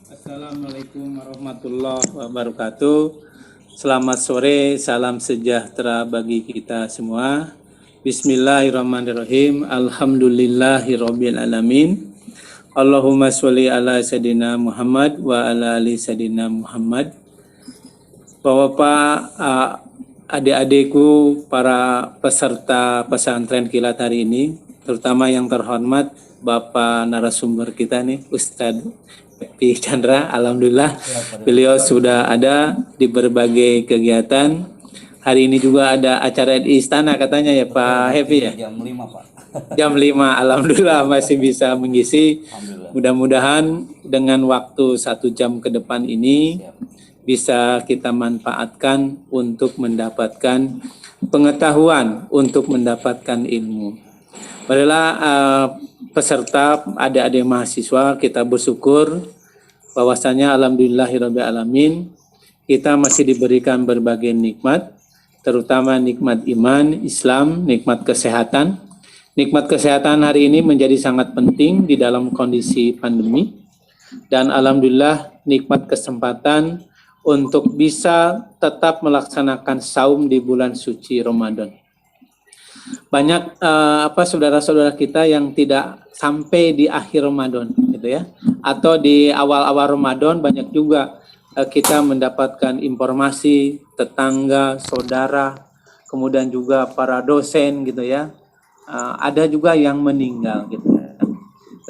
Assalamualaikum warahmatullahi wabarakatuh. Selamat sore, salam sejahtera bagi kita semua. Bismillahirrahmanirrahim. Alhamdulillahirabbil alamin. Allahumma sholli ala sayidina Muhammad wa ala ali sayidina Muhammad. Bapak, adik-adikku, para peserta pesantren kilat hari ini, terutama yang terhormat Bapak narasumber kita nih, Ustadz Happy Chandra. Alhamdulillah beliau sudah ada di berbagai kegiatan. Hari ini juga ada acara di istana katanya ya Pak Happy ya? Jam 5 Pak. Jam 5, Alhamdulillah masih bisa mengisi. Mudah-mudahan dengan waktu 1 jam ke depan ini bisa kita manfaatkan untuk mendapatkan pengetahuan, untuk mendapatkan ilmu. Marilah peserta adik-adik mahasiswa, kita bersyukur bahwasanya alhamdulillahirabbil alamin kita masih diberikan berbagai nikmat, terutama nikmat iman, Islam, nikmat kesehatan. Nikmat kesehatan hari ini menjadi sangat penting di dalam kondisi pandemi, dan alhamdulillah nikmat kesempatan untuk bisa tetap melaksanakan saum di bulan suci Ramadan. Banyak saudara-saudara kita yang tidak sampai di akhir Ramadan gitu ya, atau di awal-awal Ramadan banyak juga kita mendapatkan informasi tetangga, saudara, kemudian juga para dosen gitu ya, ada juga yang meninggal gitu ya.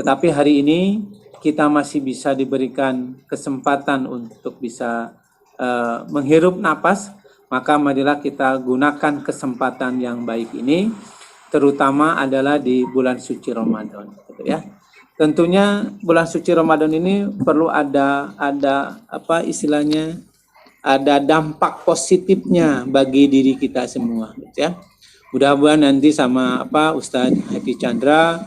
Tetapi hari ini kita masih bisa diberikan kesempatan untuk bisa menghirup napas, maka marilah kita gunakan kesempatan yang baik ini, terutama adalah di bulan suci Ramadan gitu ya. Tentunya bulan suci Ramadan ini perlu ada dampak positifnya bagi diri kita semua gitu ya. Mudah-mudahan nanti sama Ustadz Happy Chandra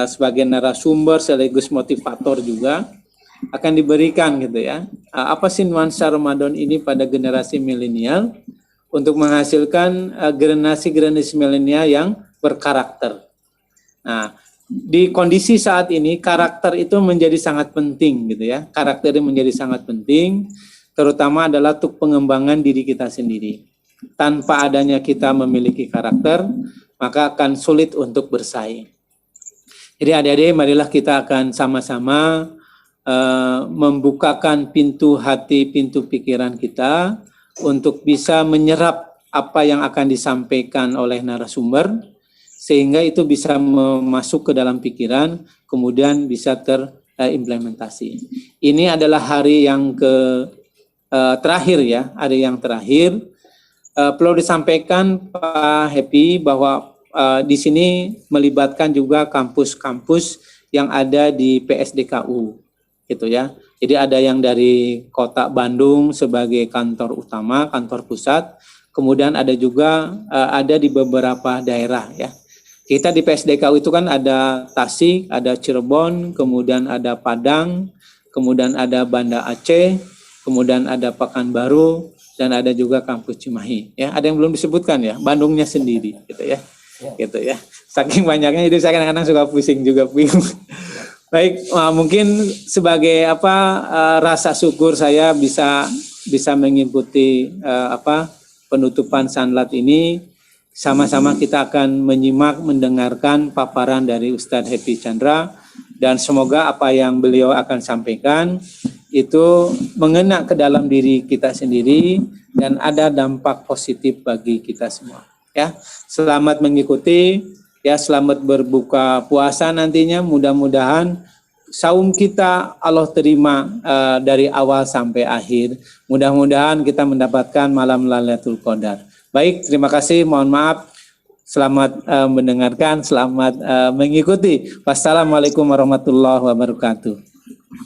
sebagai narasumber sekaligus motivator juga akan diberikan gitu ya. Apa sih nuansa Ramadan ini pada generasi milenial untuk menghasilkan generasi milenial yang berkarakter. Nah, di kondisi saat ini karakter itu menjadi sangat penting gitu ya. Karakter itu menjadi sangat penting, terutama adalah untuk pengembangan diri kita sendiri. Tanpa adanya kita memiliki karakter, maka akan sulit untuk bersaing. Jadi adik-adik, marilah kita akan sama-sama membukakan pintu hati, pintu pikiran kita untuk bisa menyerap apa yang akan disampaikan oleh narasumber, sehingga itu bisa masuk ke dalam pikiran, kemudian bisa terimplementasi. Ini adalah hari yang terakhir ya, hari yang terakhir. Perlu disampaikan Pak Happy bahwa di sini melibatkan juga kampus-kampus yang ada di PSDKU. Gitu ya. Jadi ada yang dari Kota Bandung sebagai kantor utama, kantor pusat, kemudian ada juga ada di beberapa daerah ya. Kita di PSDKU itu kan ada Tasik, ada Cirebon, kemudian ada Padang, kemudian ada Banda Aceh, kemudian ada Pekanbaru, dan ada juga kampus Cimahi ya. Ada yang belum disebutkan ya, Bandungnya sendiri gitu ya. Gitu ya. Saking banyaknya jadi saya kadang-kadang suka pusing juga bingung. Baik, mungkin sebagai rasa syukur saya bisa mengikuti penutupan sanlat ini. Sama-sama kita akan menyimak, mendengarkan paparan dari Ustadz Happy Chandra, dan semoga apa yang beliau akan sampaikan itu mengena ke dalam diri kita sendiri dan ada dampak positif bagi kita semua. Ya, selamat mengikuti. Ya, selamat berbuka puasa nantinya. Mudah-mudahan saum kita Allah terima dari awal sampai akhir. Mudah-mudahan kita mendapatkan malam Lailatul Qadar. Baik, terima kasih. Mohon maaf. Selamat mendengarkan, selamat mengikuti. Wassalamualaikum warahmatullahi wabarakatuh.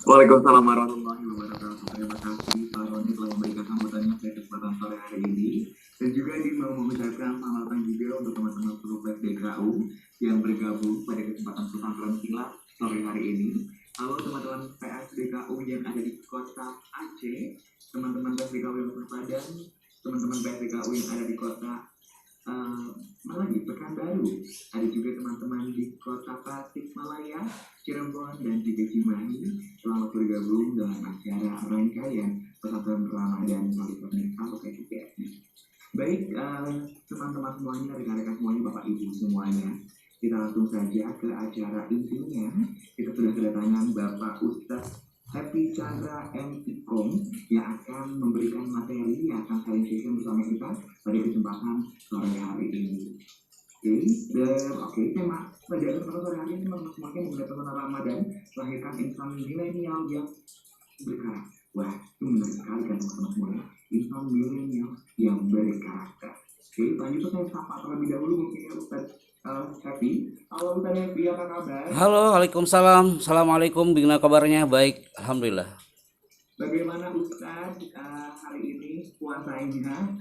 Waalaikumsalam warahmatullahi wabarakatuh. Terima kasih Pak Roni telah memberikan sambutannya pada kesempatan sore hari ini. Dan juga mau mengucapkan selamat datang juga untuk teman-teman seluruh PSDKU yang bergabung pada kesempatan pesantren kilat sore hari ini. Halo teman-teman PSDKU yang ada di kota Aceh, teman-teman PSDKU yang berpadan, teman-teman PSDKU yang ada di kota Pekanbaru, ada juga teman-teman di kota Tasikmalaya, Cirebon, dan juga Cimahi. Selamat bergabung dalam acara rangkaian pesantren Ramadan Politeknik UGM. Baik, teman-teman semuanya, rekan-rekan semuanya, Bapak Ibu semuanya, kita langsung saja ke acara intinya. Kita sudah kedatangan Bapak Ustadz Happy Chandra M. Ikom yang akan memberikan materi yang akan sharing session bersama kita pada kesempatan sore hari ini. Oke, tema pada kesempatan sore hari ini teman-teman semuanya mengenai pesona Ramadan, lahirkan insan milenial yang berkarakter. Wah, itu menarik sekali kan teman-teman semuanya, insan milenial yang berkarakter. Oke, lanjut saya sapa terlebih dahulu mungkin ya Ustadz Happy. Halo Ustadz Happy, apa kabar? Halo, waalaikumsalam. Assalamualaikum, bagaimana kabarnya? Baik, alhamdulillah. Bagaimana Ustadz hari ini puasanya?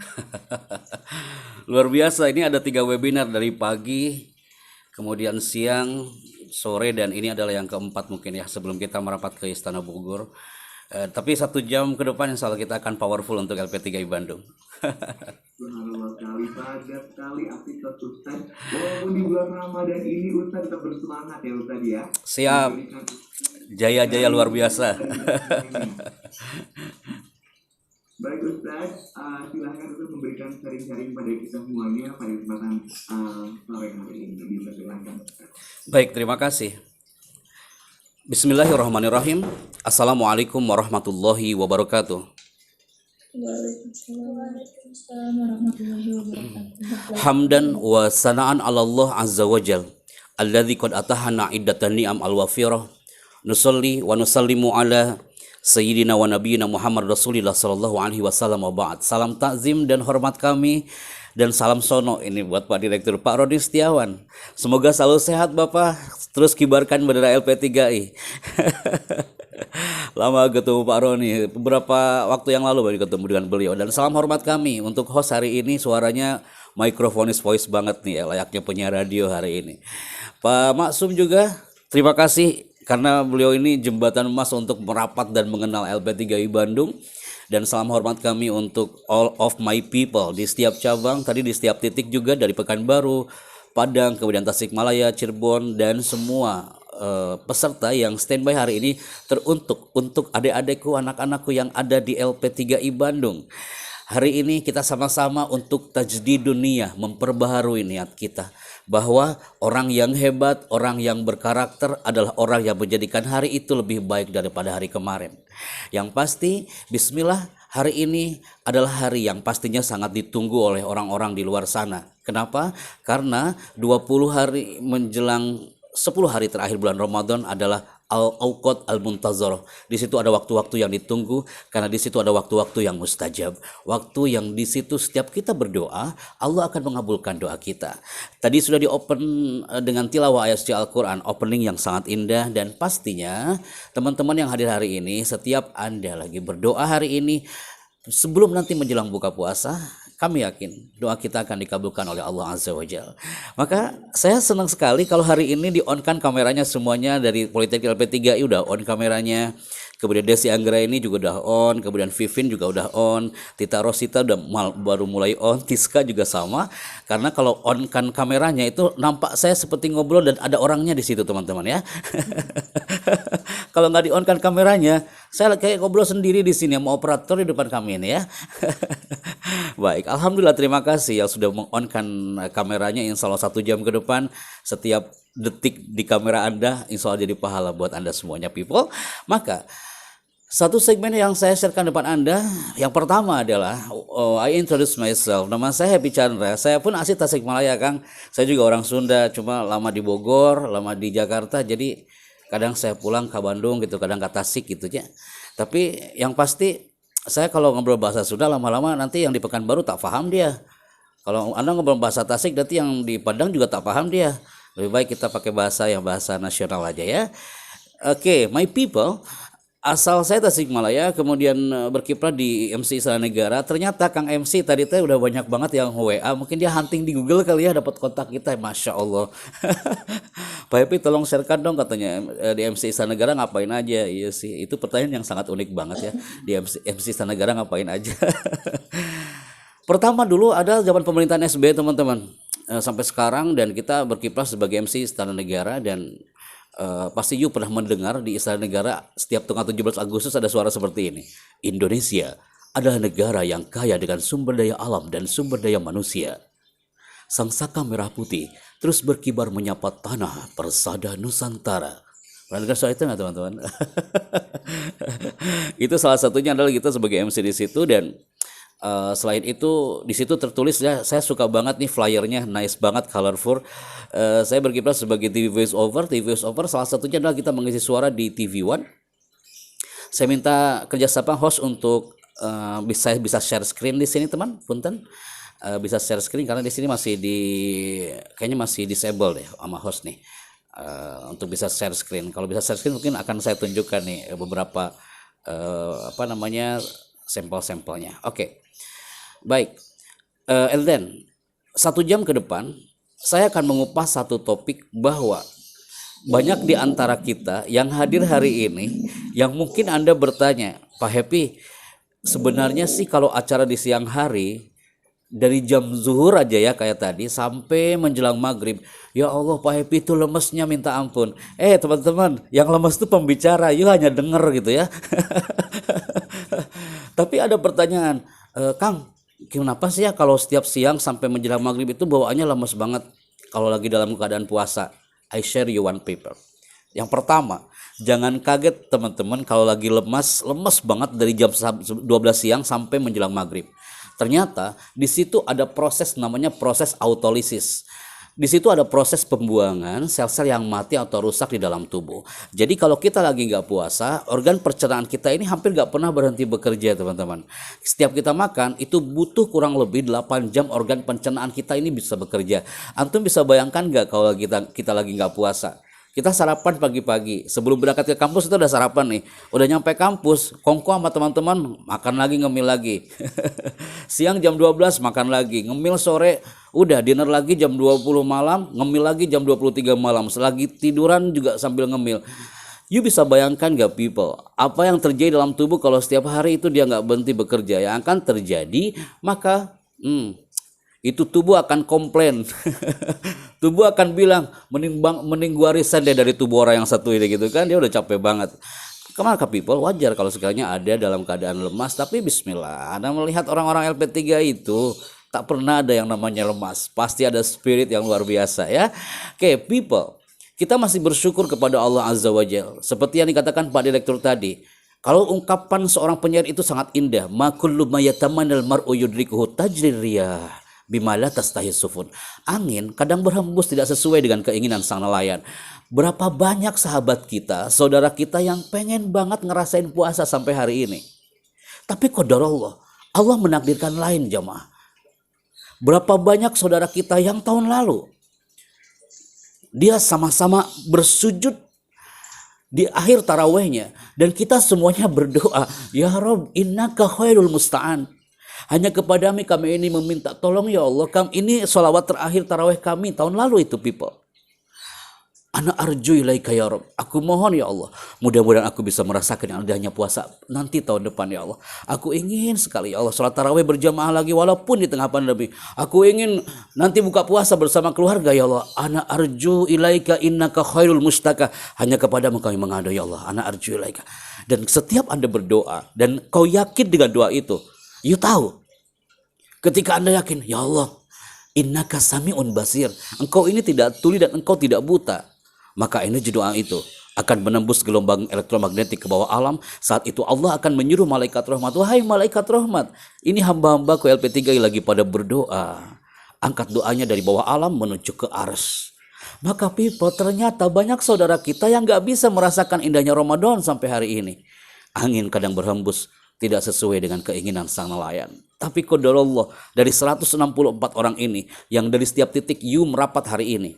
Luar biasa, ini ada 3 webinar dari pagi, kemudian siang, sore, dan ini adalah yang keempat mungkin ya sebelum kita merapat ke Istana Bogor. Tapi 1 jam ke depan insya Allah kita akan powerful untuk LP3I Bandung. Subhanallah sekali, padat sekali aktivitas Ustadz. Walaupun di bulan Ramadan ini Ustadz tetap bersemangat ya Ustadz ya. Siap, jaya-jaya luar biasa. Baik Ustadz, silahkan untuk memberikan sharing-sharing pada kita semuanya pada kesempatan sore hari ini. Dipersilakan Ustadz. Baik, terima kasih. Bismillahirrahmanirrahim. Assalamualaikum warahmatullahi wabarakatuh. Waalaikumsalam warahmatullahi wabarakatuh. Hamdan wa sana'an 'ala Allah azza wa jal alladzi qad atahana iddatan ni'am al-wafirah. Nusalli wa nusallimu ala sayyidina wa nabiyina Muhammad Rasulillah sallallahu alaihi wasallam wa ba'd. Salam takzim dan hormat kami dan salam sono ini buat Pak Direktur Pak Rodi Setiawan. Semoga selalu sehat Bapak, terus kibarkan bendera LP3I. Lama ketemu Pak Roni, beberapa waktu yang lalu baru ketemu dengan beliau. Dan salam hormat kami untuk host hari ini, suaranya microphonis voice banget nih ya, layaknya penyiar radio hari ini. Pak Maksum juga terima kasih karena beliau ini jembatan emas untuk merapat dan mengenal LP3I Bandung. Dan salam hormat kami untuk all of my people di setiap cabang, tadi di setiap titik juga, dari Pekanbaru, Padang, kemudian Tasikmalaya, Cirebon, dan semua peserta yang standby hari ini teruntuk untuk adik-adikku, anak-anakku yang ada di LP3I Bandung. Hari ini kita sama-sama untuk tajdid dunia, memperbaharui niat kita bahwa orang yang hebat, orang yang berkarakter adalah orang yang menjadikan hari itu lebih baik daripada hari kemarin. Yang pasti, bismillah, hari ini adalah hari yang pastinya sangat ditunggu oleh orang-orang di luar sana. Kenapa? Karena 20 hari menjelang 10 hari terakhir bulan Ramadan adalah Al-Awqat Al-Muntazarah. Di situ ada waktu-waktu yang ditunggu, karena di situ ada waktu-waktu yang mustajab. Waktu yang di situ setiap kita berdoa, Allah akan mengabulkan doa kita. Tadi sudah di-open dengan tilawah ayat suci Al-Quran, opening yang sangat indah, dan pastinya teman-teman yang hadir hari ini, setiap Anda lagi berdoa hari ini, sebelum nanti menjelang buka puasa, kami yakin doa kita akan dikabulkan oleh Allah Azza wa Jalla. Maka saya senang sekali kalau hari ini di-on-kan kameranya semuanya, dari Politeknik LP3I udah on kameranya. Kemudian Desi Anggra ini juga udah on, kemudian Vivin juga udah on, Tita Rosita udah baru mulai on, Tiska juga sama. Karena kalau on kan kameranya itu nampak saya seperti ngobrol dan ada orangnya di situ teman-teman ya. Kalau nggak di on kan kameranya, saya kayak ngobrol sendiri di sini sama operator di depan kami ini ya. Baik, alhamdulillah, terima kasih yang sudah meng-on-kan kameranya. Insya Allah 1 jam ke depan setiap detik di kamera Anda insya Allah jadi pahala buat Anda semuanya people. Maka satu segmen yang saya sharekan depan Anda, yang pertama adalah I introduce myself. Nama saya Happy Chandra. Saya pun asli Tasikmalaya, Kang. Saya juga orang Sunda, cuma lama di Bogor, lama di Jakarta. Jadi kadang saya pulang ke Bandung gitu, kadang ke Tasik gitu ya. Tapi yang pasti saya kalau ngobrol bahasa Sunda lama-lama nanti yang di Pekanbaru tak paham dia. Kalau Anda ngobrol bahasa Tasik nanti yang di Padang juga tak paham dia. Lebih baik kita pakai bahasa yang bahasa nasional aja ya. Oke, my people. Asal saya Tasikmalaya, kemudian berkiprah di MC Istana Negara. Ternyata Kang MC tadi teh udah banyak banget yang WA. Mungkin dia hunting di Google kali ya, dapat kontak kita. Masya Allah. Pak Happy tolong sharekan dong katanya, di MC Istana Negara ngapain aja. Iya sih, itu pertanyaan yang sangat unik banget ya. Di MC Istana Negara ngapain aja. Pertama dulu ada zaman pemerintahan SBY teman-teman, sampai sekarang, dan kita berkiprah sebagai MC Istana Negara. Dan Pasti you pernah mendengar di Istana Negara setiap tanggal 17 Agustus ada suara seperti ini. Indonesia adalah negara yang kaya dengan sumber daya alam dan sumber daya manusia. Sang saka merah putih terus berkibar menyapa tanah persada Nusantara. Pernah dengar soal itu nggak teman-teman? Itu salah satunya adalah kita sebagai MC di situ, dan selain itu di situ tertulis ya, saya suka banget nih flyernya, nice banget, colorful. Saya berkiprah sebagai TV voice over. TV voice over salah satunya adalah kita mengisi suara di TV One. Saya minta kerjasama host untuk bisa share screen di sini teman, punten. Bisa share screen karena di sini kayaknya masih disable deh sama host nih, untuk bisa share screen. Kalau bisa share screen mungkin akan saya tunjukkan nih beberapa sampel-sampelnya. Oke. Baik, Elden, 1 jam ke depan saya akan mengupas satu topik bahwa banyak di antara kita yang hadir hari ini yang mungkin Anda bertanya, Pak Happy, sebenarnya sih kalau acara di siang hari dari jam zuhur aja ya kayak tadi sampai menjelang maghrib, ya Allah Pak Happy itu lemesnya minta ampun. Teman-teman, yang lemes itu pembicara, you hanya denger gitu ya. Tapi ada pertanyaan, Kang, kenapa sih ya kalau setiap siang sampai menjelang maghrib itu bawaannya lemes banget kalau lagi dalam keadaan puasa? I share you one paper. Yang pertama, jangan kaget teman-teman kalau lagi lemes banget dari jam 12 siang sampai menjelang maghrib. Ternyata di situ ada proses namanya proses autolisis. Di situ ada proses pembuangan sel-sel yang mati atau rusak di dalam tubuh. Jadi kalau kita lagi nggak puasa, organ pencernaan kita ini hampir nggak pernah berhenti bekerja teman-teman. Setiap kita makan itu butuh kurang lebih 8 jam organ pencernaan kita ini bisa bekerja. Antum bisa bayangkan nggak kalau kita lagi nggak puasa? Kita sarapan pagi-pagi, sebelum berangkat ke kampus itu udah sarapan nih. Udah nyampe kampus, kongko sama teman-teman, makan lagi, ngemil lagi. Siang jam 12 makan lagi, ngemil sore, udah dinner lagi jam 20 malam, ngemil lagi jam 23 malam. Selagi tiduran juga sambil ngemil. You bisa bayangkan gak people, apa yang terjadi dalam tubuh kalau setiap hari itu dia gak berhenti bekerja? Yang akan terjadi, maka itu tubuh akan komplain. Tubuh akan bilang, mending gua resign deh dari tubuh orang yang satu ini gitu kan, dia udah capek banget. Maka people wajar kalau sekalinya ada dalam keadaan lemas, tapi bismillah, Anda melihat orang-orang LP3 itu tak pernah ada yang namanya lemas, pasti ada spirit yang luar biasa ya. Oke, people, kita masih bersyukur kepada Allah Azza wa Jalla. Seperti yang dikatakan Pak Direktur tadi, kalau ungkapan seorang penyair itu sangat indah, ma kullu ma yatamanal mar'u yudrikuhu tajri riyah bimala tastahi sufun. Angin kadang berhembus tidak sesuai dengan keinginan sang nelayan. Berapa banyak sahabat kita, saudara kita yang pengen banget ngerasain puasa sampai hari ini. Tapi qadarullah, Allah menakdirkan lain jemaah. Berapa banyak saudara kita yang tahun lalu dia sama-sama bersujud di akhir tarawehnya dan kita semuanya berdoa, ya Rob innaka khairul musta'an. Hanya kepadamu kami ini meminta tolong ya Allah. Ini sholawat terakhir tarawih kami tahun lalu itu people. Ana arju ilaika ya Rabb. Aku mohon ya Allah, mudah-mudahan aku bisa merasakan yang adanya puasa nanti tahun depan ya Allah. Aku ingin sekali ya Allah sholat tarawih berjamaah lagi walaupun di tengah pandemi. Aku ingin nanti buka puasa bersama keluarga ya Allah. Ana arju ilaika innaka khairul mustaka. Hanya kepadamu kami mengadu ya Allah. Ana arju ilaika. Dan setiap Anda berdoa dan kau yakin dengan doa itu, you tahu, ketika Anda yakin, ya Allah, innaka sami'un basir, engkau ini tidak tuli dan engkau tidak buta, maka energi doa itu akan menembus gelombang elektromagnetik ke bawah alam. Saat itu Allah akan menyuruh malaikat rahmat, wahai malaikat rahmat, ini hamba-hambaku LP3 yang lagi pada berdoa, angkat doanya dari bawah alam menuju ke arsy. Maka people, ternyata banyak saudara kita yang gak bisa merasakan indahnya Ramadan sampai hari ini. Angin kadang berhembus tidak sesuai dengan keinginan sang nelayan. Tapi qadarullah, dari 164 orang ini yang dari setiap titik you merapat hari ini,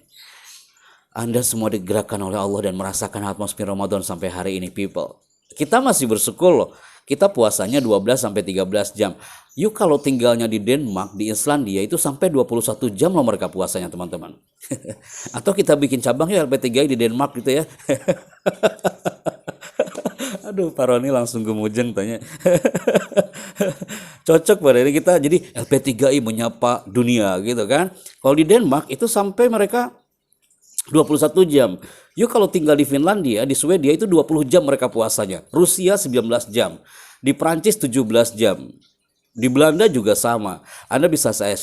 Anda semua digerakkan oleh Allah dan merasakan atmosfer Ramadan sampai hari ini people. Kita masih bersyukur loh. Kita puasanya 12 sampai 13 jam. You kalau tinggalnya di Denmark, di Islandia itu sampai 21 jam loh mereka puasanya teman-teman. Atau kita bikin cabang ya LP3 di Denmark gitu ya. Aduh, Pak Roni langsung gemujeng tanya. Cocok pada ini kita jadi LP3I menyapa dunia gitu kan. Kalau di Denmark itu sampai mereka 21 jam. Yuk kalau tinggal di Finlandia, di Swedia itu 20 jam mereka puasanya. Rusia 19 jam. Di Prancis 17 jam. Di Belanda juga sama. Anda bisa saya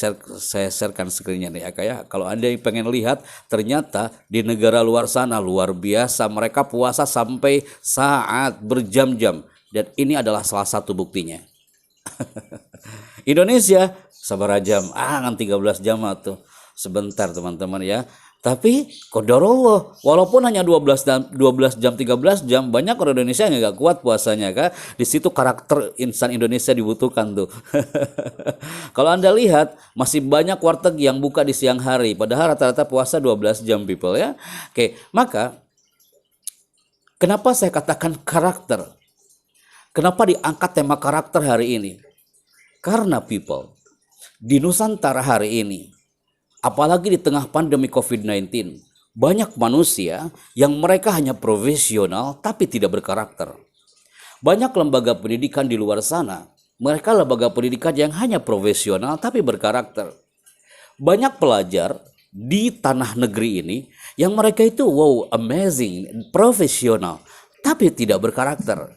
sharekan screen-nya nih ya kayak. Kalau Anda pengen lihat, ternyata di negara luar sana luar biasa. Mereka puasa sampai saat berjam-jam. Dan ini adalah salah satu buktinya. Indonesia sabar jam, kan 13 jam tuh. Sebentar teman-teman ya. Tapi qadarullah, walaupun hanya 12 jam 13 jam, banyak orang Indonesia yang nggak kuat puasanya kan. Di situ karakter insan Indonesia dibutuhkan tuh. Kalau Anda lihat masih banyak warteg yang buka di siang hari, padahal rata-rata puasa 12 jam people ya. Oke, maka kenapa saya katakan karakter? Kenapa diangkat tema karakter hari ini? Karena people di Nusantara hari ini, apalagi di tengah pandemi COVID-19, banyak manusia yang mereka hanya profesional tapi tidak berkarakter. Banyak lembaga pendidikan di luar sana, mereka lembaga pendidikan yang hanya profesional tapi berkarakter. Banyak pelajar di tanah negeri ini yang mereka itu wow, amazing, profesional tapi tidak berkarakter.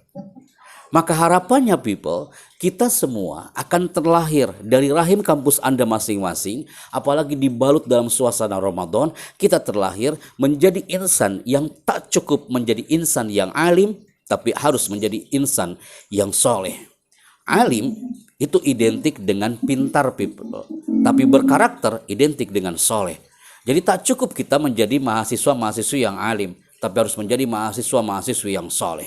Maka harapannya people, kita semua akan terlahir dari rahim kampus Anda masing-masing, apalagi dibalut dalam suasana Ramadan, kita terlahir menjadi insan yang tak cukup menjadi insan yang alim, tapi harus menjadi insan yang soleh. Alim itu identik dengan pintar people, tapi berkarakter identik dengan soleh. Jadi tak cukup kita menjadi mahasiswa-mahasiswi yang alim, tapi harus menjadi mahasiswa-mahasiswi yang soleh.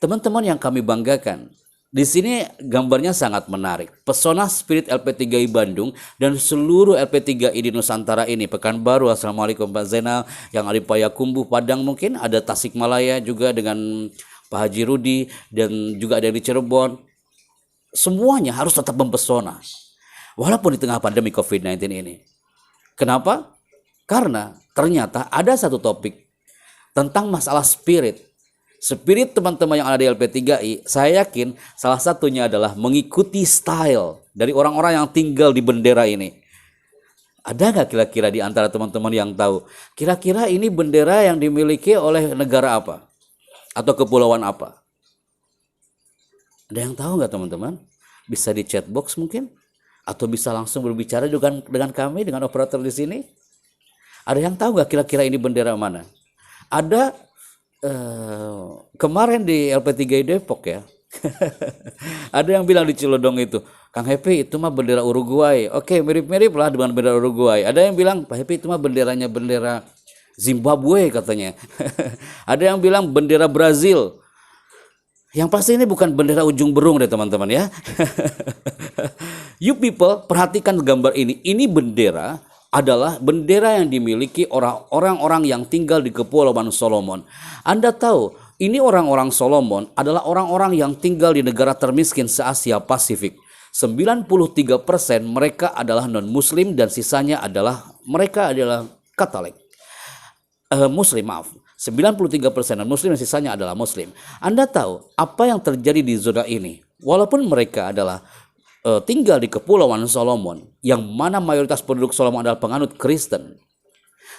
Teman-teman yang kami banggakan, di sini gambarnya sangat menarik. Pesona Spirit LP3I Bandung dan seluruh LP3I di Nusantara ini. Pekanbaru, Assalamualaikum Pak Zainal, yang ada di Payakumbuh, Padang mungkin, ada Tasikmalaya juga dengan Pak Haji Rudi, dan juga ada di Cirebon. Semuanya harus tetap mempesona, walaupun di tengah pandemi COVID-19 ini. Kenapa? Karena ternyata ada satu topik tentang masalah spirit. Spirit teman-teman yang ada di LP3I, saya yakin salah satunya adalah mengikuti style dari orang-orang yang tinggal di bendera ini. Ada nggak kira-kira di antara teman-teman yang tahu, kira-kira ini bendera yang dimiliki oleh negara apa? Atau kepulauan apa? Ada yang tahu nggak teman-teman? Bisa di chat box mungkin? Atau bisa langsung berbicara dengan kami, dengan operator di sini? Ada yang tahu nggak kira-kira ini bendera mana? Ada kemarin di LP3I Depok ya. Ada yang bilang di Cilodong itu, Kang Happy itu mah bendera Uruguay. Oke, mirip-mirip lah dengan bendera Uruguay. Ada yang bilang, Pak Happy itu mah benderanya bendera Zimbabwe katanya. Ada yang bilang bendera Brazil. Yang pasti ini bukan bendera ujung berung deh teman-teman ya. You people, perhatikan gambar ini. Ini bendera adalah bendera yang dimiliki orang-orang yang tinggal di Kepulauan Solomon. Anda tahu, ini orang-orang Solomon adalah orang-orang yang tinggal di negara termiskin se-Asia Pasifik. 93% mereka adalah non-muslim dan sisanya adalah mereka adalah Katolik. Muslim, maaf. 93% non-muslim dan sisanya adalah muslim. Anda tahu apa yang terjadi di zona ini? Walaupun mereka adalah tinggal di Kepulauan Solomon, yang mana mayoritas penduduk Solomon adalah penganut Kristen.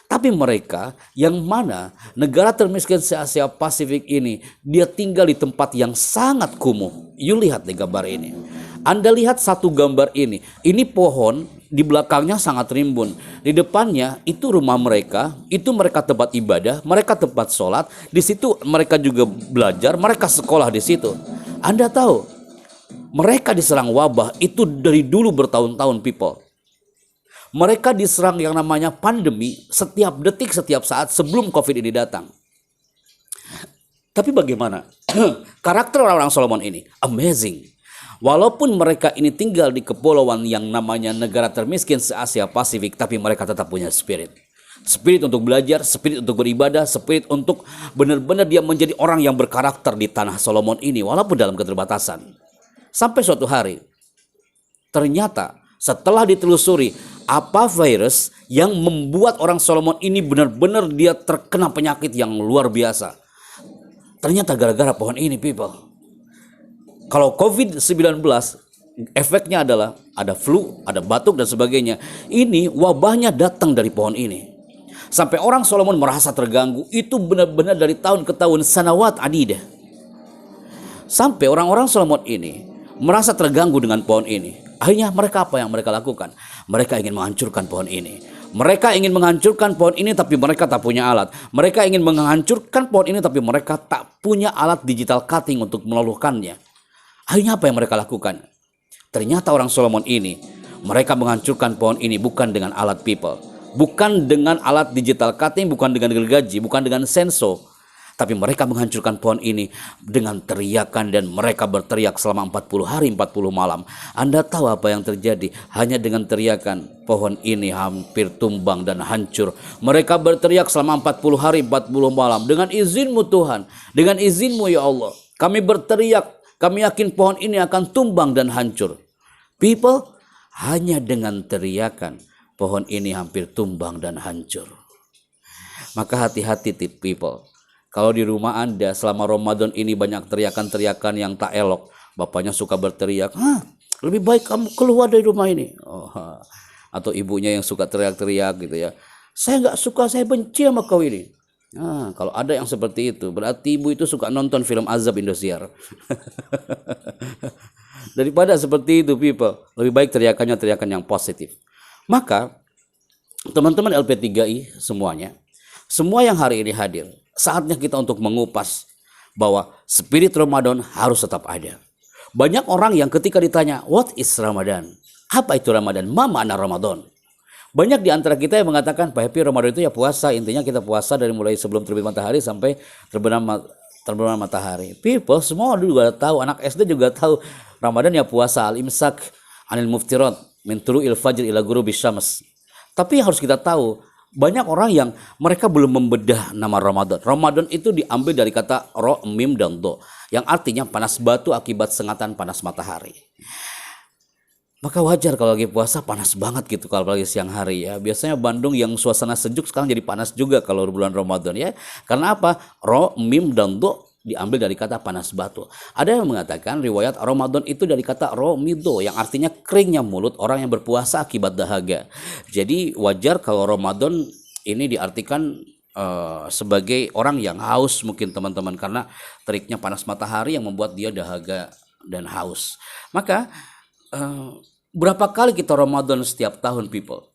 Tapi mereka yang mana negara termiskin se-Asia Pasifik ini, dia tinggal di tempat yang sangat kumuh. You lihat di gambar ini. Anda lihat satu gambar ini. Ini pohon, di belakangnya sangat rimbun. Di depannya itu rumah mereka, itu mereka tempat ibadah, mereka tempat sholat. Di situ mereka juga belajar, mereka sekolah di situ. Anda tahu, mereka diserang wabah itu dari dulu bertahun-tahun people. Mereka diserang yang namanya pandemi setiap detik, setiap saat sebelum COVID ini datang. Tapi bagaimana? Karakter orang-orang Solomon ini amazing. Walaupun mereka ini tinggal di kepulauan yang namanya negara termiskin se-Asia Pasifik, tapi mereka tetap punya spirit. Spirit untuk belajar, spirit untuk beribadah, spirit untuk benar-benar dia menjadi orang yang berkarakter di tanah Solomon ini walaupun dalam keterbatasan. Sampai suatu hari, ternyata setelah ditelusuri apa virus yang membuat orang Solomon ini benar-benar dia terkena penyakit yang luar biasa. Ternyata gara-gara pohon ini people. Kalau COVID-19 efeknya adalah ada flu, ada batuk dan sebagainya. Ini wabahnya datang dari pohon ini. Sampai orang Solomon merasa terganggu. Itu benar-benar dari tahun ke tahun, sanawat adidah. Sampai orang-orang Solomon ini merasa terganggu dengan pohon ini. Akhirnya mereka apa yang mereka lakukan? Mereka ingin menghancurkan pohon ini. Mereka ingin menghancurkan pohon ini tapi mereka tak punya alat. Mereka ingin menghancurkan pohon ini tapi mereka tak punya alat digital cutting untuk meluluhkannya. Akhirnya apa yang mereka lakukan? Ternyata orang Solomon ini, mereka menghancurkan pohon ini bukan dengan alat people, bukan dengan alat digital cutting, bukan dengan gergaji, bukan dengan senso, tapi mereka menghancurkan pohon ini dengan teriakan, dan mereka berteriak selama 40 hari 40 malam. Anda tahu apa yang terjadi? Hanya dengan teriakan, pohon ini hampir tumbang dan hancur. Mereka berteriak selama 40 hari 40 malam. Dengan izinmu Tuhan, dengan izinmu ya Allah, kami berteriak, kami yakin pohon ini akan tumbang dan hancur. People, hanya dengan teriakan, pohon ini hampir tumbang dan hancur. Maka hati-hati people. Kalau di rumah Anda selama Ramadan ini banyak teriakan-teriakan yang tak elok, bapaknya suka berteriak, lebih baik kamu keluar dari rumah ini. Atau ibunya yang suka teriak-teriak gitu ya, saya nggak suka, saya benci sama kau ini. Kalau ada yang seperti itu, berarti ibu itu suka nonton film azab Indosiar. Daripada seperti itu people, lebih baik teriakannya teriakan yang positif. Maka teman-teman LP3I semuanya, semua yang hari ini hadir, saatnya kita untuk mengupas bahwa spirit Ramadan harus tetap ada. Banyak orang yang ketika ditanya, what is Ramadan? Apa itu Ramadan? Ma makna Ramadan? Banyak di antara kita yang mengatakan, Pak Happy, Ramadan itu ya puasa. Intinya kita puasa dari mulai sebelum terbit matahari sampai terbenam matahari. People, semua juga tahu, anak SD juga tahu Ramadan ya puasa, al-imsak anil muftirat min tulu'il fajr ila ghurubis syams. Tapi yang harus kita tahu, banyak orang yang mereka belum membedah nama Ramadan. Ramadan itu diambil dari kata ro, mim, dan do, yang artinya panas batu akibat sengatan panas matahari. Maka wajar kalau lagi puasa panas banget gitu kalau lagi siang hari ya. Biasanya Bandung yang suasana sejuk sekarang jadi panas juga kalau bulan Ramadan ya. Karena apa? Ro, mim, dan do diambil dari kata panas batu. Ada yang mengatakan riwayat Ramadan itu dari kata romido yang artinya keringnya mulut orang yang berpuasa akibat dahaga. Jadi wajar kalau Ramadan ini diartikan sebagai orang yang haus mungkin teman-teman, karena teriknya panas matahari yang membuat dia dahaga dan haus. Maka berapa kali kita Ramadan setiap tahun people?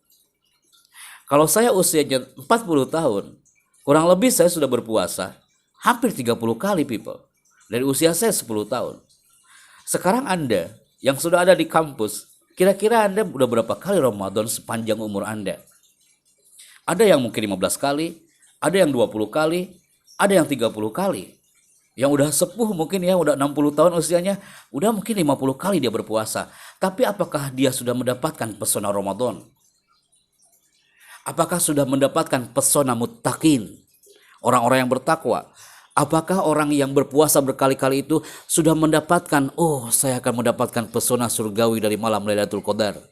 Kalau saya usianya 40 tahun, kurang lebih saya sudah berpuasa hampir 30 kali people. Dari usia saya 10 tahun. Sekarang Anda yang sudah ada di kampus, kira-kira Anda udah berapa kali Ramadan sepanjang umur Anda? Ada yang mungkin 15 kali, ada yang 20 kali, ada yang 30 kali. Yang udah sepuh mungkin ya, udah 60 tahun usianya, udah mungkin 50 kali dia berpuasa. Tapi apakah dia sudah mendapatkan pesona Ramadan? Apakah sudah mendapatkan pesona muttaqin? Orang-orang yang bertakwa. Apakah orang yang berpuasa berkali-kali itu sudah mendapatkan, oh saya akan mendapatkan pesona surgawi dari malam Lailatul Qadar?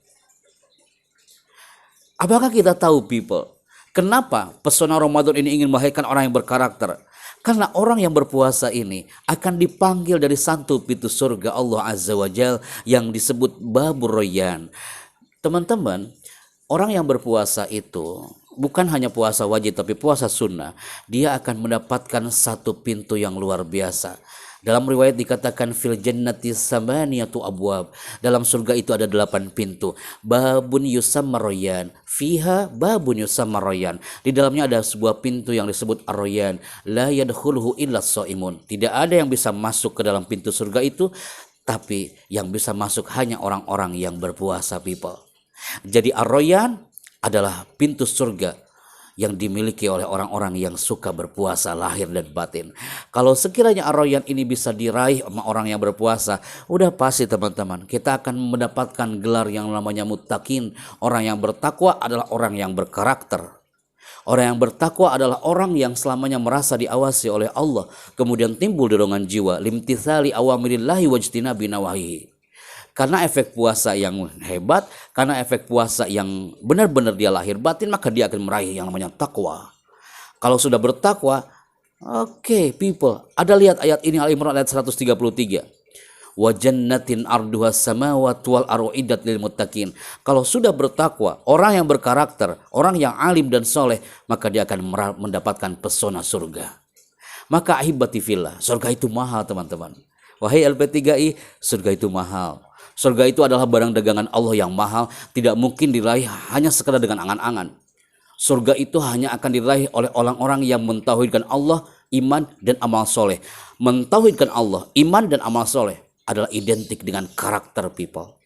Apakah kita tahu people, kenapa pesona Ramadan ini ingin melahirkan orang yang berkarakter? Karena orang yang berpuasa ini akan dipanggil dari satu pintu surga Allah Azza wa Jal yang disebut Babur Rayyan. Teman-teman, orang yang berpuasa itu bukan hanya puasa wajib tapi puasa sunnah. Dia akan mendapatkan satu pintu yang luar biasa. Dalam riwayat dikatakan fil jannati samaniyatu abwab. Dalam surga itu ada 8 pintu. Babun yusamma Rayyan, fiha babun yusamma Rayyan. Di dalamnya ada sebuah pintu yang disebut Ar-Rayyan. La yadkhuluhu illa shaimun. Tidak ada yang bisa masuk ke dalam pintu surga itu, tapi yang bisa masuk hanya orang-orang yang berpuasa people. Jadi Ar-Rayyan adalah pintu surga yang dimiliki oleh orang-orang yang suka berpuasa lahir dan batin. Kalau sekiranya Ar-Rayyan ini bisa diraih sama orang yang berpuasa, udah pasti teman-teman, kita akan mendapatkan gelar yang namanya muttaqin. Orang yang bertakwa adalah orang yang berkarakter. Orang yang bertakwa adalah orang yang selamanya merasa diawasi oleh Allah. Kemudian timbul dorongan jiwa limtithali awamirillahi wajtinabi nawahihi. Karena efek puasa yang hebat, karena efek puasa yang benar-benar dia lahir batin, maka dia akan meraih yang namanya takwa. Kalau sudah bertakwa, oke, people. Ada lihat ayat ini Al Imran ayat 133. wa jannatin arduha samawati wal ardu iddat lil muttaqin. Kalau sudah bertakwa, orang yang berkarakter, orang yang alim dan soleh, maka dia akan mendapatkan pesona surga. Maka ahibati fillah, surga itu mahal teman-teman. Wahai LP3I, surga itu mahal. Surga itu adalah barang dagangan Allah yang mahal, tidak mungkin diraih hanya sekadar dengan angan-angan. Surga itu hanya akan diraih oleh orang-orang yang mentauhidkan Allah, iman dan amal soleh. Mentauhidkan Allah, iman dan amal soleh adalah identik dengan karakter people.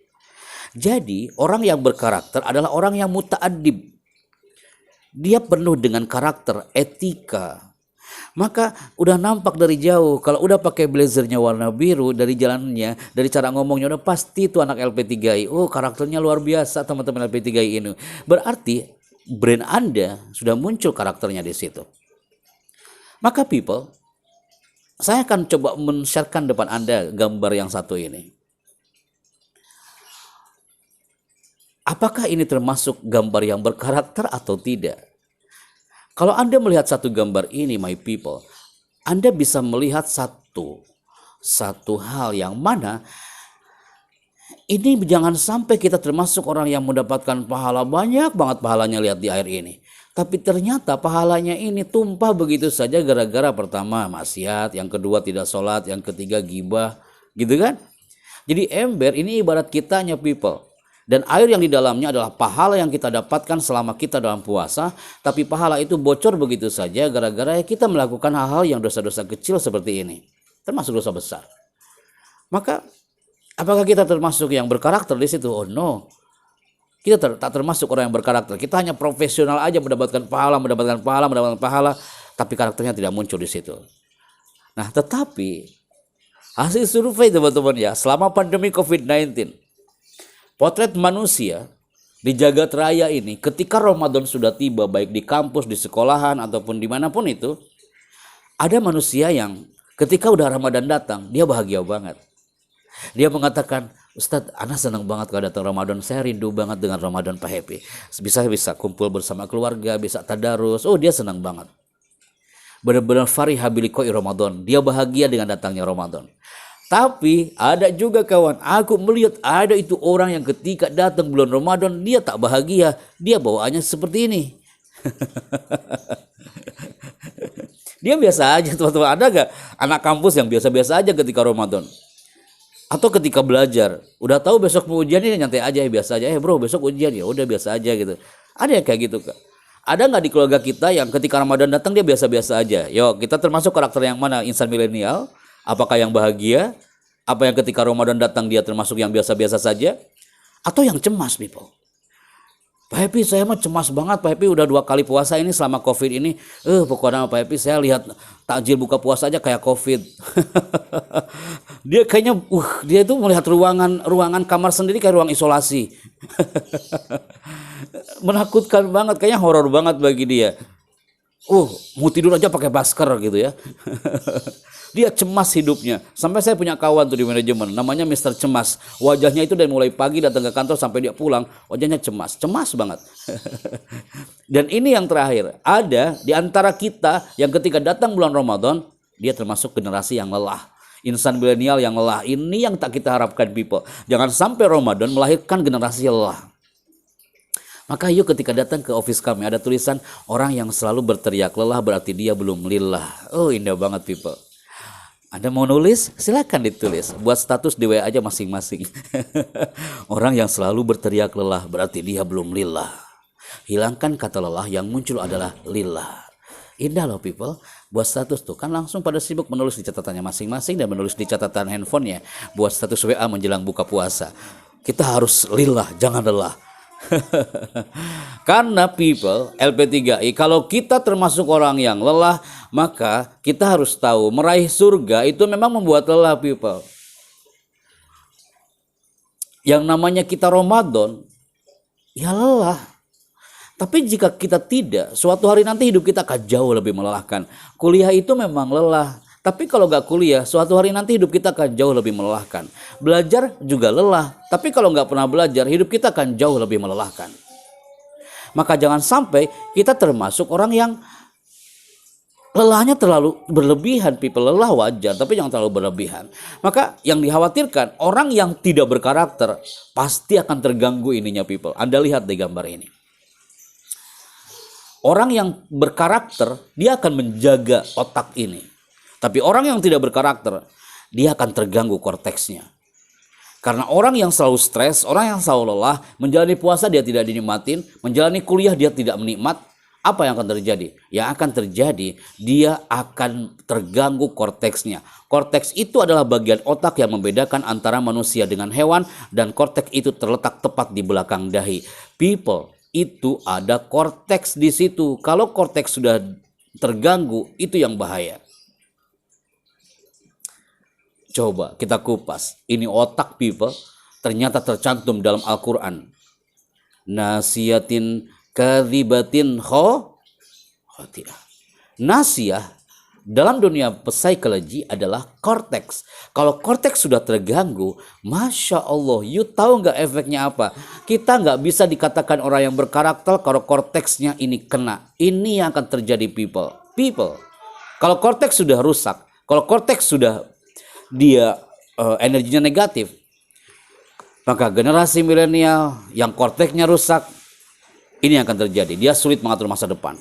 Jadi orang yang berkarakter adalah orang yang muta'addib. Dia penuh dengan karakter, etika. Maka udah nampak dari jauh, kalau udah pakai blazernya warna biru, dari jalannya, dari cara ngomongnya udah pasti itu anak LP3I. Oh, karakternya luar biasa teman-teman LP3I ini. Berarti brand Anda sudah muncul karakternya di situ. Maka people, saya akan coba men-sharekan depan Anda gambar yang satu ini. Apakah ini termasuk gambar yang berkarakter atau tidak? Kalau Anda melihat satu gambar ini, my people, Anda bisa melihat satu hal yang mana ini jangan sampai kita termasuk orang yang mendapatkan pahala banyak banget pahalanya lihat di air ini. Tapi ternyata pahalanya ini tumpah begitu saja gara-gara pertama maksiat, yang kedua tidak sholat, yang ketiga gibah, gitu kan? Jadi ember ini ibarat kitanya people. Dan air yang di dalamnya adalah pahala yang kita dapatkan selama kita dalam puasa. Tapi pahala itu bocor begitu saja gara-gara kita melakukan hal-hal yang dosa-dosa kecil seperti ini. Termasuk dosa besar. Maka apakah kita termasuk yang berkarakter di situ? Oh no. Kita tak termasuk orang yang berkarakter. Kita hanya profesional aja mendapatkan pahala. Tapi karakternya tidak muncul di situ. Nah tetapi hasil survei teman-teman ya, selama pandemi COVID-19. Potret manusia di jagat raya ini ketika Ramadan sudah tiba, baik di kampus, di sekolahan, ataupun dimanapun itu, ada manusia yang ketika udah Ramadan datang, dia bahagia banget. Dia mengatakan, Ustadz, Ana senang banget kalau datang Ramadan, saya rindu banget dengan Ramadan Pak Happy. Bisa kumpul bersama keluarga, bisa tadarus, oh dia senang banget. Benar-benar fariha bilikoi Ramadan, dia bahagia dengan datangnya Ramadan. Tapi ada juga kawan, aku melihat ada itu orang yang ketika datang bulan Ramadan dia tak bahagia, dia bawaannya seperti ini. Dia biasa aja teman-teman. Ada gak anak kampus yang biasa-biasa aja ketika Ramadan? Atau ketika belajar, udah tahu besok mau ujian ini nyantai aja, biasa aja. Bro besok ujian ya udah biasa aja gitu. Ada yang kayak gitu Kak? Ada nggak di keluarga kita yang ketika Ramadan datang dia biasa-biasa aja? Yuk kita termasuk karakter yang mana? Insan milenial? Apakah yang bahagia? Apa yang ketika Ramadan datang dia termasuk yang biasa-biasa saja? Atau yang cemas people? Pak Happy saya mah cemas banget. Pak Happy udah 2 kali puasa ini selama COVID ini. Pokoknya Pak Happy saya lihat takjil buka puasa aja kayak COVID. Dia kayaknya dia tuh melihat ruangan kamar sendiri kayak ruang isolasi. Menakutkan banget, kayaknya horor banget bagi dia. Mau tidur aja pakai masker gitu ya. Dia cemas hidupnya. Sampai saya punya kawan tuh di manajemen, namanya Mr. Cemas. Wajahnya itu dari mulai pagi datang ke kantor sampai dia pulang, wajahnya cemas banget. Dan ini yang terakhir, ada di antara kita yang ketika datang bulan Ramadan, dia termasuk generasi yang lelah. Insan milenial yang lelah. Ini yang tak kita harapkan people. Jangan sampai Ramadan melahirkan generasi lelah. Maka yuk ketika datang ke office kami ada tulisan orang yang selalu berteriak lelah berarti dia belum lillah. Oh indah banget people. Anda mau nulis? Silakan ditulis. Buat status di WA aja masing-masing. Orang yang selalu berteriak lelah berarti dia belum lillah. Hilangkan kata lelah, yang muncul adalah lillah. Indah loh people. Buat status tuh kan langsung pada sibuk menulis di catatannya masing-masing dan menulis di catatan handphonenya. Buat status WA menjelang buka puasa. Kita harus lillah, jangan lelah. Karena people LP3I, kalau kita termasuk orang yang lelah, maka kita harus tahu meraih surga itu memang membuat lelah people. Yang namanya kita Ramadan ya lelah. Tapi jika kita tidak, suatu hari nanti hidup kita akan jauh lebih melelahkan. Kuliah itu memang lelah. Tapi kalau gak kuliah, suatu hari nanti hidup kita akan jauh lebih melelahkan. Belajar juga lelah. Tapi kalau gak pernah belajar, hidup kita akan jauh lebih melelahkan. Maka jangan sampai kita termasuk orang yang Lelahnya terlalu berlebihan, people. Lelah wajar, tapi jangan terlalu berlebihan. Maka yang dikhawatirkan, orang yang tidak berkarakter pasti akan terganggu ininya, people. Anda lihat di gambar ini. Orang yang berkarakter, dia akan menjaga otak ini. Tapi orang yang tidak berkarakter, dia akan terganggu korteksnya. Karena orang yang selalu stres, orang yang selalu lelah, menjalani puasa dia tidak dinikmatin, menjalani kuliah dia tidak menikmat. Apa yang akan terjadi? Yang akan terjadi, dia akan terganggu korteksnya. Korteks itu adalah bagian otak yang membedakan antara manusia dengan hewan, dan korteks itu terletak tepat di belakang dahi. People, itu ada korteks di situ. Kalau korteks sudah terganggu, itu yang bahaya. Coba kita kupas. Ini otak, people, ternyata tercantum dalam Al-Quran. Nasiyatin kadhibatin khotiah. Nasiyah dalam dunia psikologi adalah korteks. Kalau korteks sudah terganggu, Masya Allah, you tahu nggak efeknya apa? Kita nggak bisa dikatakan orang yang berkarakter kalau korteksnya ini kena. Ini yang akan terjadi, people. Kalau korteks sudah rusak, kalau korteks sudah dia energinya negatif, maka generasi milenial yang korteksnya rusak, ini yang akan terjadi. Dia sulit mengatur masa depan.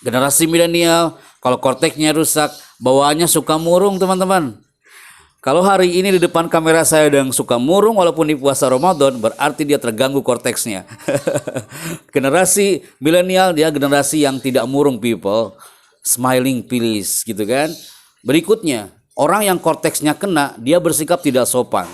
Generasi milenial, kalau korteksnya rusak, bawaannya suka murung, teman-teman. Kalau hari ini di depan kamera saya ada yang suka murung walaupun di puasa Ramadan, berarti dia terganggu korteksnya. Generasi milenial, dia generasi yang tidak murung, people. Smiling please, gitu kan. Berikutnya, orang yang korteksnya kena, dia bersikap tidak sopan.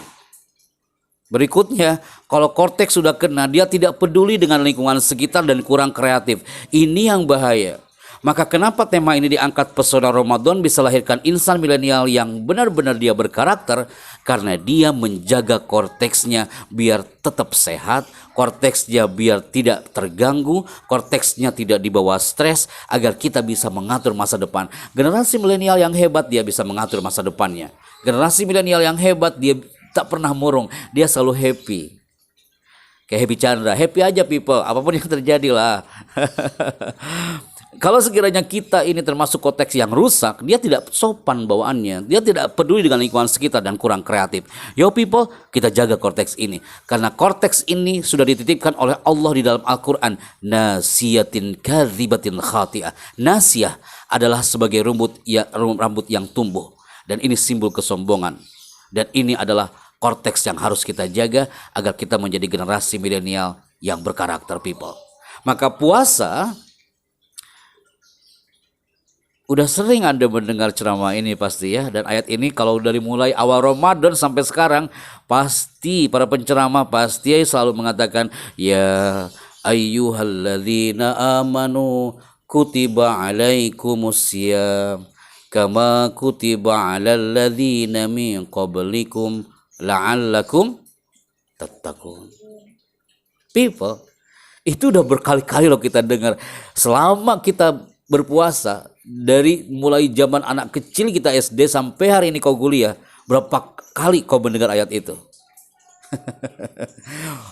Berikutnya, kalau korteks sudah kena, dia tidak peduli dengan lingkungan sekitar dan kurang kreatif. Ini yang bahaya. Maka kenapa tema ini diangkat, pesona Ramadan bisa lahirkan insan milenial yang benar-benar dia berkarakter, karena dia menjaga korteksnya biar tetap sehat, korteksnya biar tidak terganggu, korteksnya tidak dibawa stres, agar kita bisa mengatur masa depan. Generasi milenial yang hebat, dia bisa mengatur masa depannya. Generasi milenial yang hebat, dia tak pernah murung, dia selalu happy. Kayak Happy Chandra, happy aja, people, apapun yang terjadi lah. Kalau sekiranya kita ini termasuk konteks yang rusak, dia tidak sopan bawaannya, dia tidak peduli dengan lingkungan sekitar dan kurang kreatif. Yo people, kita jaga korteks ini, karena korteks ini sudah dititipkan oleh Allah di dalam Al-Quran. Nasiyatin kadhibatin khati'ah. Nasiyah adalah sebagai rambut yang tumbuh, dan ini simbol kesombongan. Dan ini adalah korteks yang harus kita jaga agar kita menjadi generasi milenial yang berkarakter, people. Maka puasa, udah sering Anda mendengar ceramah ini pasti ya. Dan ayat ini kalau dari mulai awal Ramadan sampai sekarang, pasti para penceramah pasti selalu mengatakan, ya ayyuhalladzina amanu kutiba alaikumusiyam kama kutiba alal ladzina min qablikum la'allakum tattaqun. People, itu udah berkali-kali loh kita dengar selama kita berpuasa, dari mulai zaman anak kecil kita SD sampai hari ini kau kuliah, berapa kali kau mendengar ayat itu?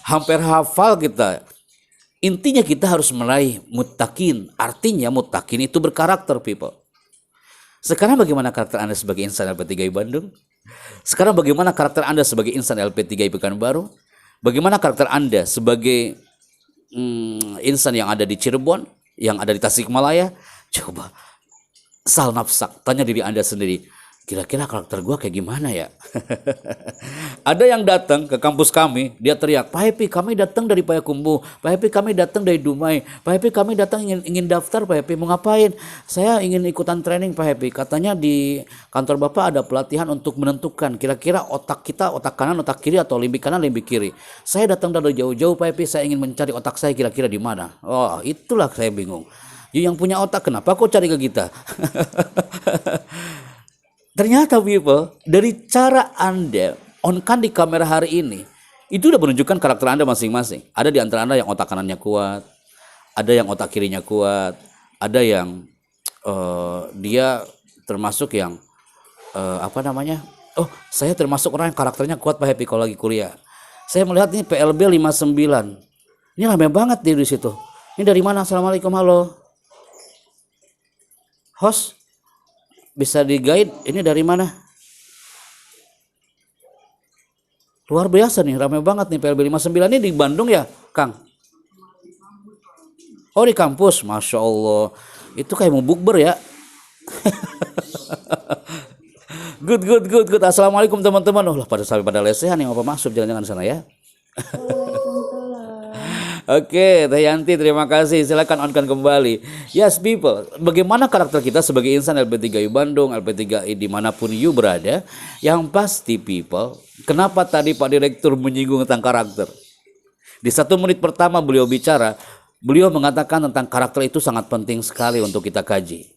Hampir hafal kita. Intinya kita harus meraih muttaqin. Artinya muttaqin itu berkarakter, people. Sekarang bagaimana karakter Anda sebagai insan LP3I Bandung? Sekarang bagaimana karakter Anda sebagai insan LP3I Pekanbaru? Bagaimana karakter Anda sebagai insan yang ada di Cirebon, yang ada di Tasikmalaya? Coba sal nafsak, tanya diri Anda sendiri, kira-kira karakter gue kayak gimana ya? Ada yang datang ke kampus kami, dia teriak, Pak Happy, kami datang dari Payakumbuh, Pak Happy, kami datang dari Dumai, Pak Happy, kami datang ingin daftar, Pak Happy, mau ngapain? Saya ingin ikutan training, Pak Happy. Katanya di kantor Bapak ada pelatihan untuk menentukan kira-kira otak kita, otak kanan, otak kiri, atau limbik kanan, limbik kiri. Saya datang dari jauh-jauh, Pak Happy, saya ingin mencari otak saya kira-kira di mana. Oh, itulah saya bingung. Yang punya otak, kenapa kok cari ke kita? Ternyata, people, dari cara Anda on-kan di kamera hari ini, itu udah menunjukkan karakter Anda masing-masing. Ada di antara Anda yang otak kanannya kuat, ada yang otak kirinya kuat, ada yang dia termasuk yang saya termasuk orang yang karakternya kuat, Pak Happy, kalau lagi kuliah. Saya melihat ini PLB 59. Ini rame banget di situ. Ini dari mana? Assalamualaikum, halo. Host, bisa di-guide ini dari mana? Luar biasa nih, ramai banget nih PLB 59 ini di Bandung ya, Kang? Oh, di kampus, Masya Allah. Itu kayak mau bukber ya. Good. Assalamualaikum teman-teman. Oh, pada sampai pada lesehan yang apa masuk jangan-jangan sana ya. Oke, Teh Yanti, terima kasih. Silakan on-kan kembali. Yes, people. Bagaimana karakter kita sebagai insan LP3U Bandung, LP3I dimanapun you berada? Yang pasti, people. Kenapa tadi Pak Direktur menyinggung tentang karakter? Di 1 menit pertama beliau bicara, beliau mengatakan tentang karakter itu sangat penting sekali untuk kita kaji.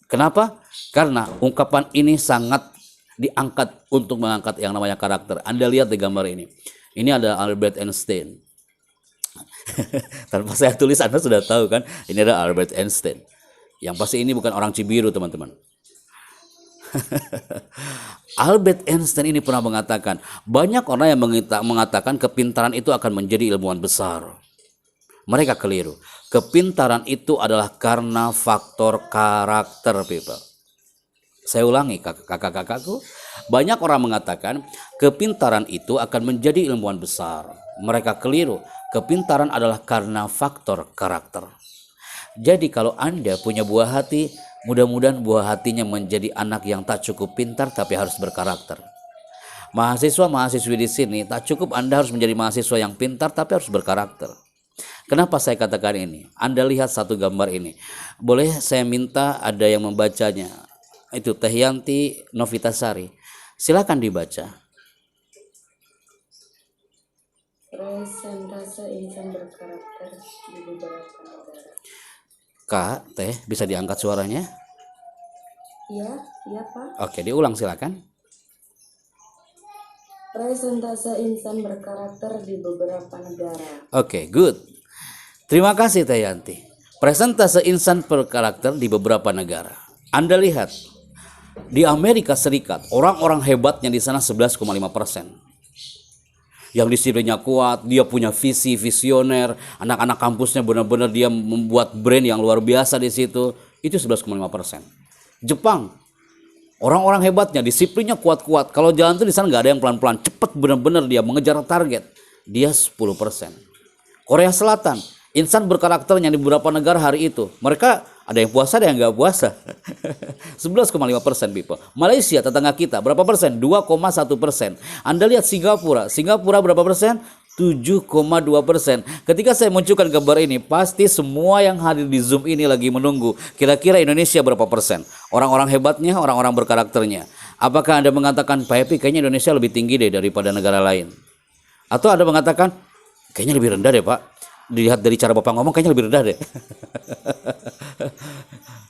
Kenapa? Karena ungkapan ini sangat diangkat untuk mengangkat yang namanya karakter. Anda lihat di gambar ini. Ini ada Albert Einstein. Tanpa saya tulis Anda sudah tahu kan, ini ada Albert Einstein. Yang pasti ini bukan orang Cibiru, teman-teman. Albert Einstein ini pernah mengatakan, banyak orang yang mengatakan kepintaran itu akan menjadi ilmuwan besar. Mereka keliru. Kepintaran itu adalah karena faktor karakter, people. Saya ulangi, kakak-kakakku. Banyak orang mengatakan kepintaran itu akan menjadi ilmuwan besar. Mereka keliru. Kepintaran adalah karena faktor karakter. Jadi kalau Anda punya buah hati, mudah-mudahan buah hatinya menjadi anak yang tak cukup pintar tapi harus berkarakter. Mahasiswa-mahasiswi di sini tak cukup Anda harus menjadi mahasiswa yang pintar tapi harus berkarakter. Kenapa saya katakan ini? Anda lihat satu gambar ini. Boleh saya minta ada yang membacanya? Itu Teh Yanti Novitasari. Silakan dibaca. Presentase insan berkarakter di beberapa negara. Kak, Teh, bisa diangkat suaranya? Iya Pak. Oke, diulang silakan. Presentase insan berkarakter di beberapa negara. Oke, good. Terima kasih Teh Yanti. Presentase insan berkarakter di beberapa negara. Anda lihat, di Amerika Serikat, orang-orang hebatnya di sana 11,5%. Yang disiplinnya kuat, dia punya visi, visioner, anak-anak kampusnya benar-benar dia membuat brand yang luar biasa di situ. Itu 11,5%. Jepang, orang-orang hebatnya, disiplinnya kuat-kuat. Kalau jalan tuh di sana nggak ada yang pelan-pelan, cepet benar-benar dia mengejar target. Dia 10%. Korea Selatan, insan berkarakternya di beberapa negara hari itu, mereka ada yang puasa, ada yang nggak puasa. 11,5% people. Malaysia tetangga kita berapa persen? 2,1%. Anda lihat Singapura berapa persen? 7,2%. Ketika saya munculkan gambar ini, pasti semua yang hadir di Zoom ini lagi menunggu. Kira-kira Indonesia berapa persen? Orang-orang hebatnya, orang-orang berkarakternya. Apakah Anda mengatakan, Pak Epi, kayaknya Indonesia lebih tinggi deh daripada negara lain? Atau Anda mengatakan, kayaknya lebih rendah deh Pak. Dilihat dari cara Bapak ngomong kayaknya lebih rendah deh.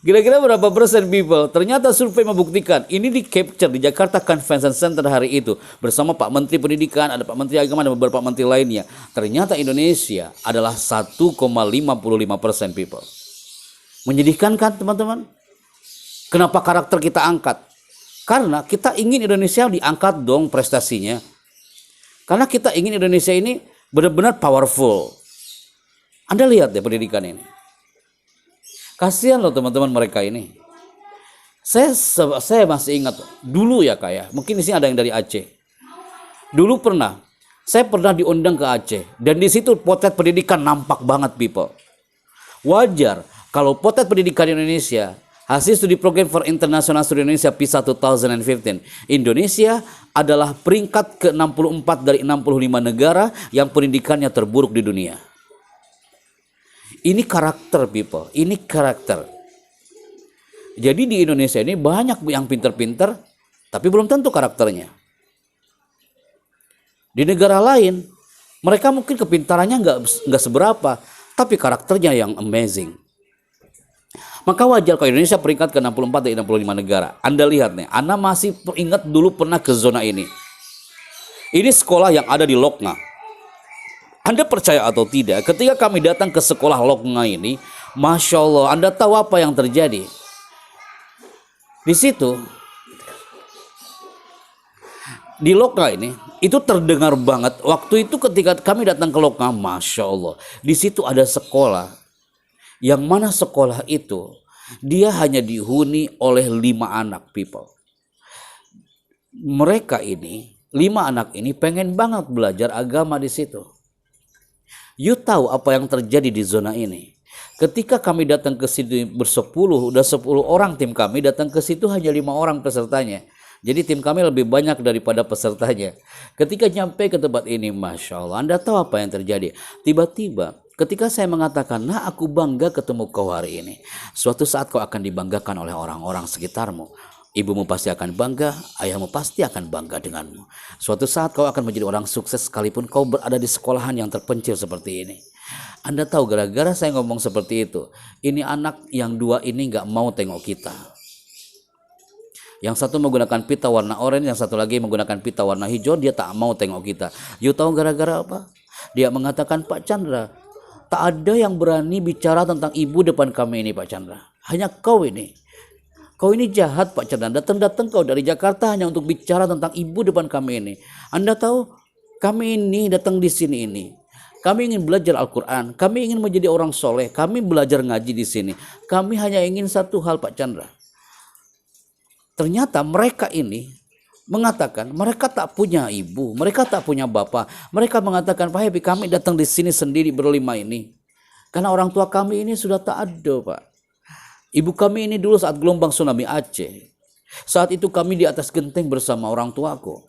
Kira-kira berapa persen people? Ternyata survei membuktikan ini di capture di Jakarta Convention Center hari itu bersama Pak Menteri Pendidikan, ada Pak Menteri Agama dan beberapa menteri lainnya. Ternyata Indonesia adalah 1,55% people. Menyedihkan kan teman-teman? Kenapa karakter kita angkat? Karena kita ingin Indonesia diangkat dong prestasinya. Karena kita ingin Indonesia ini benar-benar powerful. Anda lihat deh pendidikan ini. Kasihan loh teman-teman mereka ini. Saya masih ingat dulu ya Kak ya. Mungkin di sini ada yang dari Aceh. Dulu saya pernah diundang ke Aceh dan di situ potret pendidikan nampak banget people. Wajar kalau potret pendidikan Indonesia, hasil studi program for International Student Indonesia PISA 2015, Indonesia adalah peringkat ke-64 dari 65 negara yang pendidikannya terburuk di dunia. Ini karakter people, ini karakter. Jadi di Indonesia ini banyak yang pinter-pinter, tapi belum tentu karakternya. Di negara lain, mereka mungkin kepintarannya nggak seberapa, tapi karakternya yang amazing. Maka wajar kalau Indonesia peringkat ke-64 dari 65 negara. Anda lihat nih, Anda masih ingat dulu pernah ke zona ini. Ini sekolah yang ada di Lokna. Anda percaya atau tidak, ketika kami datang ke sekolah Lokna ini, Masya Allah, Anda tahu apa yang terjadi? Di situ, di Lokna ini, itu terdengar banget. Waktu itu ketika kami datang ke Lokna, Masya Allah, di situ ada sekolah. Yang mana sekolah itu, Dia hanya dihuni oleh 5 anak, people. Mereka ini, 5 anak ini pengen banget belajar agama di situ. You tahu apa yang terjadi di zona ini? Ketika kami datang ke situ bersepuluh, udah 10 orang tim kami datang ke situ, hanya 5 orang pesertanya. Jadi tim kami lebih banyak daripada pesertanya. Ketika nyampe ke tempat ini, Masya Allah, Anda tahu apa yang terjadi? Tiba-tiba ketika saya mengatakan, nah aku bangga ketemu kau hari ini. Suatu saat kau akan dibanggakan oleh orang-orang sekitarmu. Ibumu pasti akan bangga, ayahmu pasti akan bangga denganmu. Suatu saat kau akan menjadi orang sukses sekalipun kau berada di sekolahan yang terpencil seperti ini. Anda tahu gara-gara saya ngomong seperti itu, ini anak yang 2 ini gak mau tengok kita. Yang satu menggunakan pita warna oranye, yang satu lagi menggunakan pita warna hijau, dia tak mau tengok kita. You tahu gara-gara apa? Dia mengatakan, Pak Chandra, tak ada yang berani bicara tentang ibu depan kami ini, Pak Chandra. Hanya kau ini. Kau ini jahat, Pak Chandra. Datang-datang kau dari Jakarta hanya untuk bicara tentang ibu depan kami ini. Anda tahu, kami ini datang di sini ini. Kami ingin belajar Al-Quran. Kami ingin menjadi orang soleh. Kami belajar ngaji di sini. Kami hanya ingin satu hal, Pak Chandra. Ternyata mereka ini mengatakan mereka tak punya ibu, mereka tak punya bapak. Mereka mengatakan, Pak Happy, kami datang di sini sendiri berlima ini. Karena orang tua kami ini sudah tak ada, Pak. Ibu kami ini dulu saat gelombang tsunami Aceh. Saat itu kami di atas genteng bersama orang tuaku.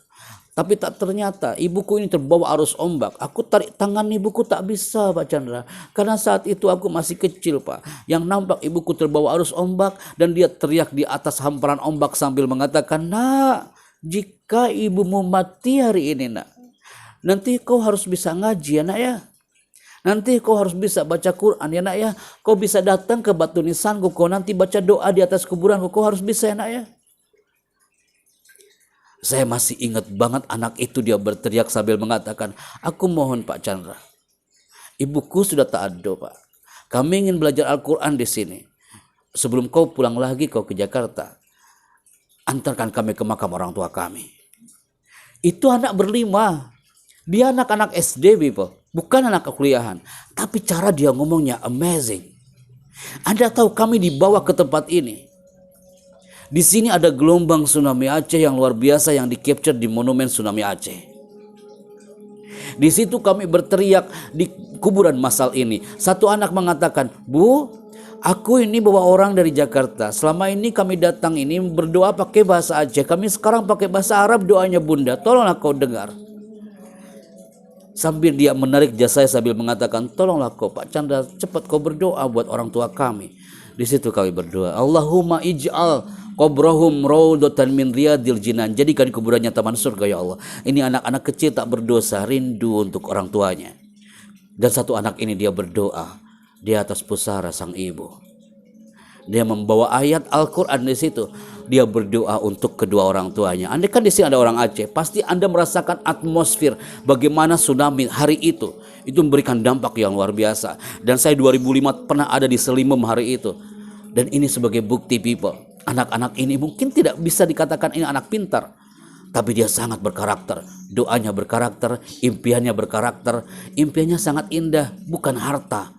Tapi tak ternyata ibuku ini terbawa arus ombak. Aku tarik tangan ibuku tak bisa, Pak Chandra. Karena saat itu aku masih kecil, Pak. Yang nampak ibuku terbawa arus ombak dan dia teriak di atas hamparan ombak sambil mengatakan, Nak, jika ibumu mati hari ini, Nak, nanti kau harus bisa ngaji ya, Nak ya. Nanti kau harus bisa baca Quran ya, Nak ya. Kau bisa datang ke batu nisanku, kau nanti baca doa di atas kuburanku, kau harus bisa ya, Nak ya. Saya masih ingat banget anak itu dia berteriak sambil mengatakan, aku mohon Pak Chandra, ibuku sudah tak ada, Pak. Kami ingin belajar Al-Quran di sini. Sebelum kau pulang lagi kau ke Jakarta, antarkan kami ke makam orang tua kami. Itu anak berlima. Dia anak-anak SD, people. Bukan anak kuliahan. Tapi cara dia ngomongnya amazing. Anda tahu kami dibawa ke tempat ini. Di sini ada gelombang tsunami Aceh yang luar biasa yang di-capture di monumen tsunami Aceh. Di situ kami berteriak di kuburan massal ini. Satu anak mengatakan, Bu, aku ini bawa orang dari Jakarta. Selama ini kami datang ini berdoa pakai bahasa Aceh. Kami sekarang pakai bahasa Arab doanya Bunda. Tolonglah kau dengar. Sambil dia menarik jas saya sambil mengatakan, tolonglah kau Pak Chandra, cepat kau berdoa buat orang tua kami. Di situ kami berdoa, Allahumma ij'al qabrahum raudatan min riyadil jinan. Jadikan kuburannya taman surga ya Allah. Ini anak-anak kecil tak berdosa, rindu untuk orang tuanya. Dan satu anak ini dia berdoa di atas pusara sang ibu. Dia membawa ayat Al-Quran di situ. Dia berdoa untuk kedua orang tuanya. Andai kan di sini ada orang Aceh, pasti Anda merasakan atmosfer bagaimana tsunami hari itu. Itu memberikan dampak yang luar biasa. Dan saya 2005 pernah ada di Selimem hari itu. Dan ini sebagai bukti, people. Anak-anak ini mungkin tidak bisa dikatakan ini anak pintar, tapi dia sangat berkarakter. Doanya berkarakter, impiannya berkarakter. Impiannya sangat indah, bukan harta,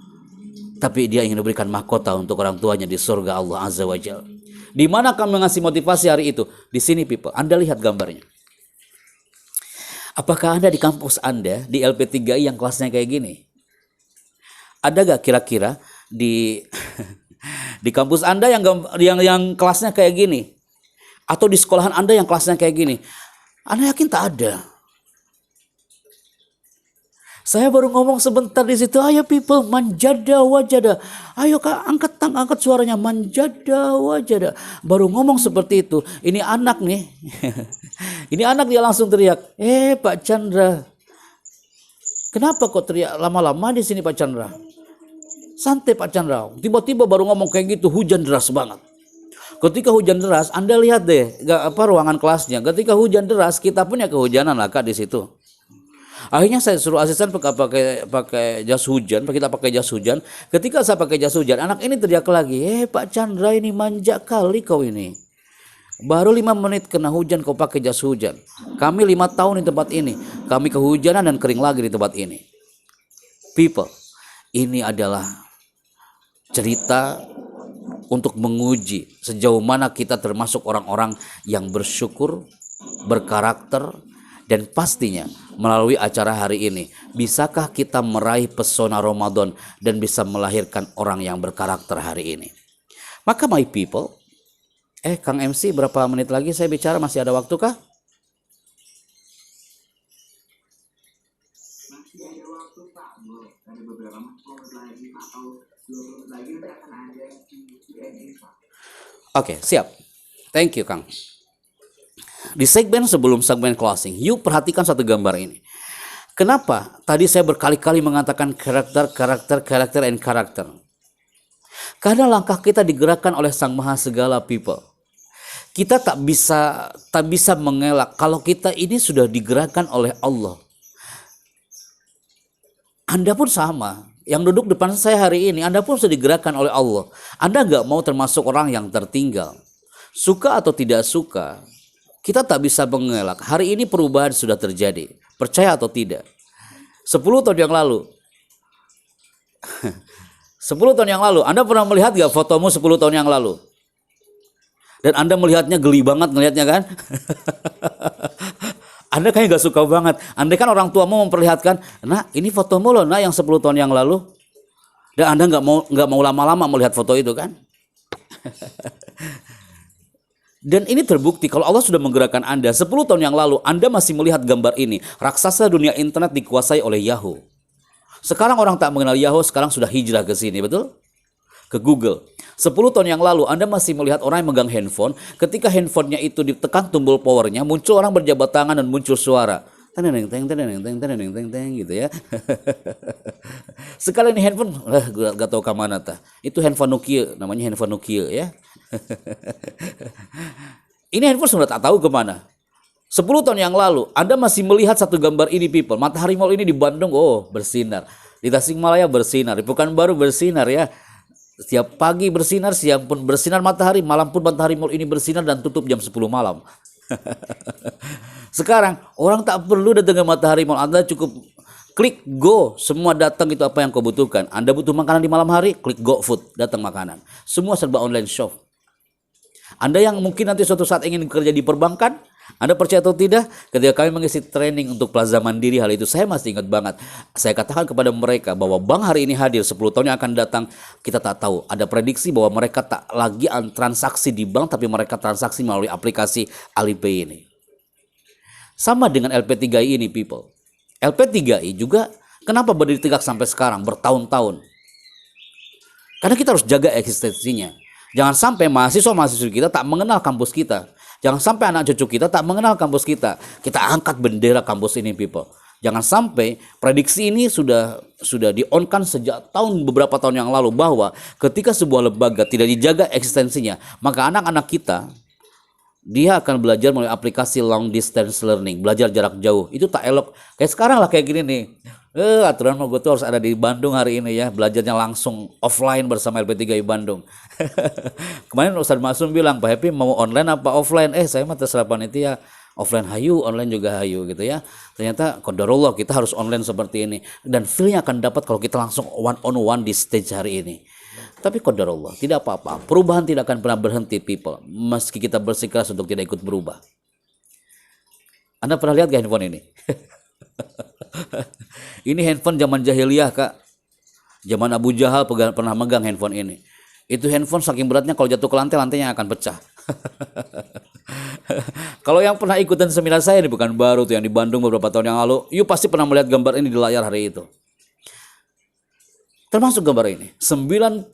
tapi dia ingin memberikan mahkota untuk orang tuanya di surga Allah Azza wa Jalla. Di mana kami mengasih motivasi hari itu? Di sini, people. Anda lihat gambarnya. Apakah Anda di kampus Anda di LP3I yang kelasnya kayak gini? Ada gak kira-kira di di kampus Anda yang kelasnya kayak gini? Atau di sekolahan Anda yang kelasnya kayak gini? Anda yakin tak ada? Saya baru ngomong sebentar di situ, ayo people, manjada wajada. Ayo Kak, angkat suaranya, manjada wajada. Baru ngomong seperti itu, ini anak nih. Ini anak dia langsung teriak, Pak Chandra, kenapa kok teriak lama-lama di sini Pak Chandra? Santai Pak Chandra. Tiba-tiba baru ngomong kayak gitu, hujan deras banget. Ketika hujan deras, Anda lihat deh, ruangan kelasnya. Ketika hujan deras, kita punya kehujanan lah Kak di situ. Akhirnya saya suruh asisten pakai jas hujan, kita pakai jas hujan. Ketika saya pakai jas hujan, anak ini teriak lagi, Pak Chandra ini manja kali kau ini. Baru 5 menit kena hujan kau pakai jas hujan. Kami 5 tahun di tempat ini, kami kehujanan dan kering lagi di tempat ini. People, ini adalah cerita untuk menguji sejauh mana kita termasuk orang-orang yang bersyukur, berkarakter, dan pastinya melalui acara hari ini, bisakah kita meraih pesona Ramadan dan bisa melahirkan orang yang berkarakter hari ini? Maka my people, Kang MC berapa menit lagi saya bicara, masih ada waktu kah? Masih ada waktu Pak, boleh. Ada beberapa menit lagi atau 20 menit lagi nanti akan ada Q&A Pak. Oke, siap. Thank you Kang. Di segmen sebelum segmen closing, yuk perhatikan satu gambar ini. Kenapa tadi saya berkali-kali mengatakan karakter, and karakter? Karena langkah kita digerakkan oleh Sang Maha Segala, people. Kita tak bisa mengelak kalau kita ini sudah digerakkan oleh Allah. Anda pun sama. Yang duduk depan saya hari ini, Anda pun sudah digerakkan oleh Allah. Anda gak mau termasuk orang yang tertinggal. Suka atau tidak suka, kita tak bisa mengelak. Hari ini perubahan sudah terjadi. Percaya atau tidak? 10 tahun yang lalu. 10 tahun yang lalu. Anda pernah melihat gak fotomu 10 tahun yang lalu? Dan Anda melihatnya geli banget ngelihatnya kan? Anda kayaknya gak suka banget. Andai kan orang tuamu memperlihatkan, nah ini fotomu loh, nah yang 10 tahun yang lalu. Dan Anda gak mau lama-lama melihat foto itu kan? Dan ini terbukti kalau Allah sudah menggerakkan Anda. 10 tahun yang lalu Anda masih melihat gambar ini. Raksasa dunia internet dikuasai oleh Yahoo. Sekarang orang tak mengenal Yahoo, sekarang sudah hijrah ke sini, betul? Ke Google. 10 tahun yang lalu Anda masih melihat orang yang megang handphone. Ketika handphonenya itu ditekan tombol powernya, muncul orang berjabat tangan dan muncul suara. Teng gitu ya. Sekarang ini handphone, gue gak tahu ke mana ta. Itu handphone Nokia, namanya handphone Nokia ya. Ini handphone sudah tak tahu kemana. 10 tahun yang lalu Anda masih melihat satu gambar ini, people. Matahari Mall ini di Bandung, oh bersinar. Di Tasikmalaya bersinar, di Pekanbaru bersinar ya. Setiap pagi bersinar, siang pun bersinar matahari, malam pun Matahari Mall ini bersinar dan tutup jam 10 malam. Sekarang orang tak perlu datang ke Matahari Mall, Anda cukup klik go, semua datang. Itu apa yang kau butuhkan. Anda butuh makanan di malam hari, klik GoFood, datang makanan. Semua serba online shop. Anda yang mungkin nanti suatu saat ingin bekerja di perbankan, Anda percaya atau tidak, ketika kami mengisi training untuk Plaza Mandiri, hal itu saya masih ingat banget. Saya katakan kepada mereka bahwa bank hari ini hadir, 10 tahun yang akan datang kita tak tahu. Ada prediksi bahwa mereka tak lagi transaksi di bank, tapi mereka transaksi melalui aplikasi Alipay ini. Sama dengan LP3I ini, people. LP3I juga kenapa berdiri tegak sampai sekarang bertahun-tahun? Karena kita harus jaga eksistensinya. Jangan sampai mahasiswa-mahasiswa kita tak mengenal kampus kita. Jangan sampai anak cucu kita tak mengenal kampus kita. Kita angkat bendera kampus ini, people. Jangan sampai prediksi ini sudah di-on-kan sejak beberapa tahun yang lalu, bahwa ketika sebuah lembaga tidak dijaga eksistensinya, maka anak-anak kita dia akan belajar melalui aplikasi long distance learning, belajar jarak jauh. Itu tak elok. Kayak sekarang lah kayak gini nih. Aturan mau gue tuh harus ada di Bandung hari ini ya, belajarnya langsung offline bersama LP3I Bandung. Kemarin Ustadz Masum bilang, Pak Happy mau online apa offline? Saya mah terserah panitia, offline hayu, online juga hayu gitu ya. Ternyata qadarullah kita harus online seperti ini, dan feelnya akan dapat kalau kita langsung one on one di stage hari ini. Tapi qadarullah, tidak apa-apa. Perubahan tidak akan pernah berhenti, people. Meski kita bersikeras untuk tidak ikut berubah. Anda pernah lihat gak handphone ini? Ini handphone zaman jahiliyah, Kak. Zaman Abu Jahal pernah megang handphone ini. Itu handphone saking beratnya kalau jatuh ke lantai, lantainya akan pecah. Kalau yang pernah ikutan seminar saya ini bukan baru tuh, yang di Bandung beberapa tahun yang lalu, you pasti pernah melihat gambar ini di layar hari itu. Termasuk gambar ini. 90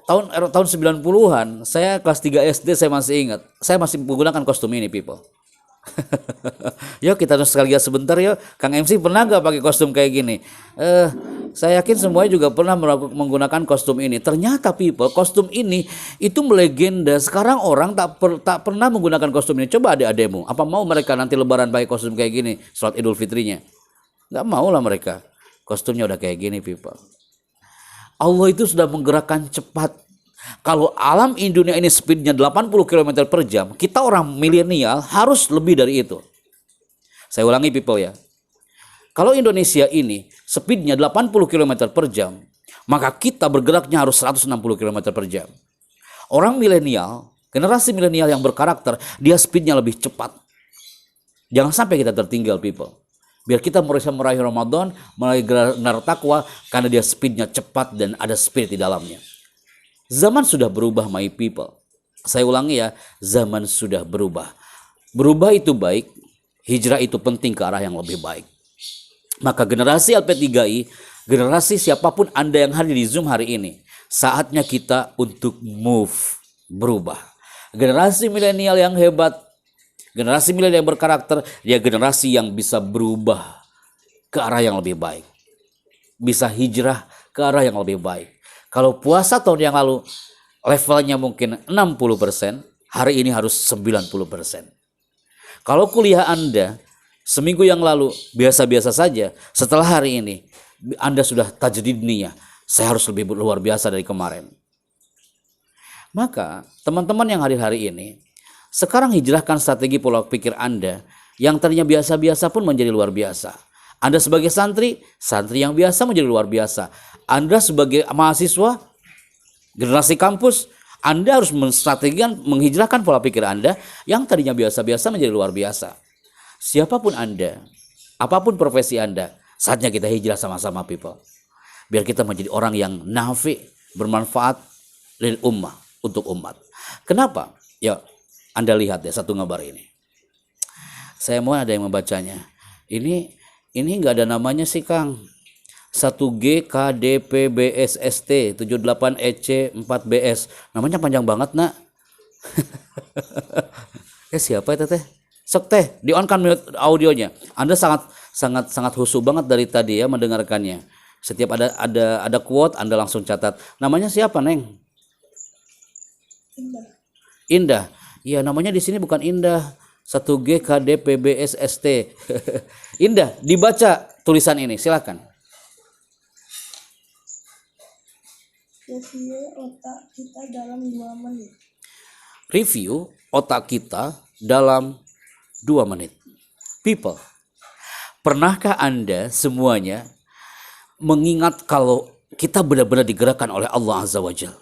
tahun 90-an, saya kelas 3 SD, saya masih ingat. Saya masih menggunakan kostum ini, people. Yuk kita nostalgia sebentar yuk. Kang MC pernah gak pakai kostum kayak gini? Saya yakin semuanya juga pernah menggunakan kostum ini. Ternyata, people, kostum ini itu melegenda. Sekarang orang tak pernah menggunakan kostum ini. Coba adik-adikmu, apa mau mereka nanti lebaran pakai kostum kayak gini, sholat Idul Fitrinya? Gak mau lah mereka. Kostumnya udah kayak gini, people. Allah itu sudah menggerakkan cepat. Kalau alam dunia ini speednya 80 km per jam, kita orang milenial harus lebih dari itu. Saya ulangi, people ya. Kalau Indonesia ini speednya 80 km per jam, maka kita bergeraknya harus 160 km per jam. Orang milenial, generasi milenial yang berkarakter, dia speednya lebih cepat. Jangan sampai kita tertinggal, people. Biar kita bisa meraih Ramadan, meraih gelar takwa, karena dia speednya cepat dan ada spirit di dalamnya. Zaman sudah berubah, my people. Saya ulangi ya, zaman sudah berubah. Berubah itu baik, hijrah itu penting ke arah yang lebih baik. Maka generasi LP3I, generasi siapapun Anda yang hadir di Zoom hari ini, saatnya kita untuk move, berubah. Generasi milenial yang hebat, generasi milenial yang berkarakter, dia generasi yang bisa berubah ke arah yang lebih baik. Bisa hijrah ke arah yang lebih baik. Kalau puasa tahun yang lalu levelnya mungkin 60%, hari ini harus 90%. Kalau kuliah Anda seminggu yang lalu biasa-biasa saja, setelah hari ini Anda sudah tajdid niyah, saya harus lebih luar biasa dari kemarin. Maka teman-teman yang hadir hari ini, sekarang hijrahkan strategi pola pikir Anda yang tadinya biasa-biasa pun menjadi luar biasa. Anda sebagai santri, santri yang biasa menjadi luar biasa. Anda sebagai mahasiswa, generasi kampus, Anda harus menstrategikan, menghijrahkan pola pikir Anda yang tadinya biasa-biasa menjadi luar biasa. Siapapun Anda, apapun profesi Anda, saatnya kita hijrah sama-sama, people. Biar kita menjadi orang yang nafi, bermanfaat lil ummah, untuk umat. Kenapa? Ya, Anda lihat ya satu gambar ini. Saya mau ada yang membacanya. Ini nggak ada namanya sih, Kang. 1G KDPBSST 78EC 4BS. Namanya panjang banget, Nak. Siapa itu teh? Sok teh, di-on-kan audionya. Anda sangat khusyuk banget dari tadi ya mendengarkannya. Setiap ada quote Anda langsung catat. Namanya siapa, Neng? Indah. Iya, namanya di sini bukan Indah. 1G KDPBSST. Indah, dibaca tulisan ini, silakan. Review otak kita dalam 2 menit. Review otak kita dalam 2 menit. People, pernahkah Anda semuanya mengingat kalau kita benar-benar digerakkan oleh Allah Azza wa Jalla?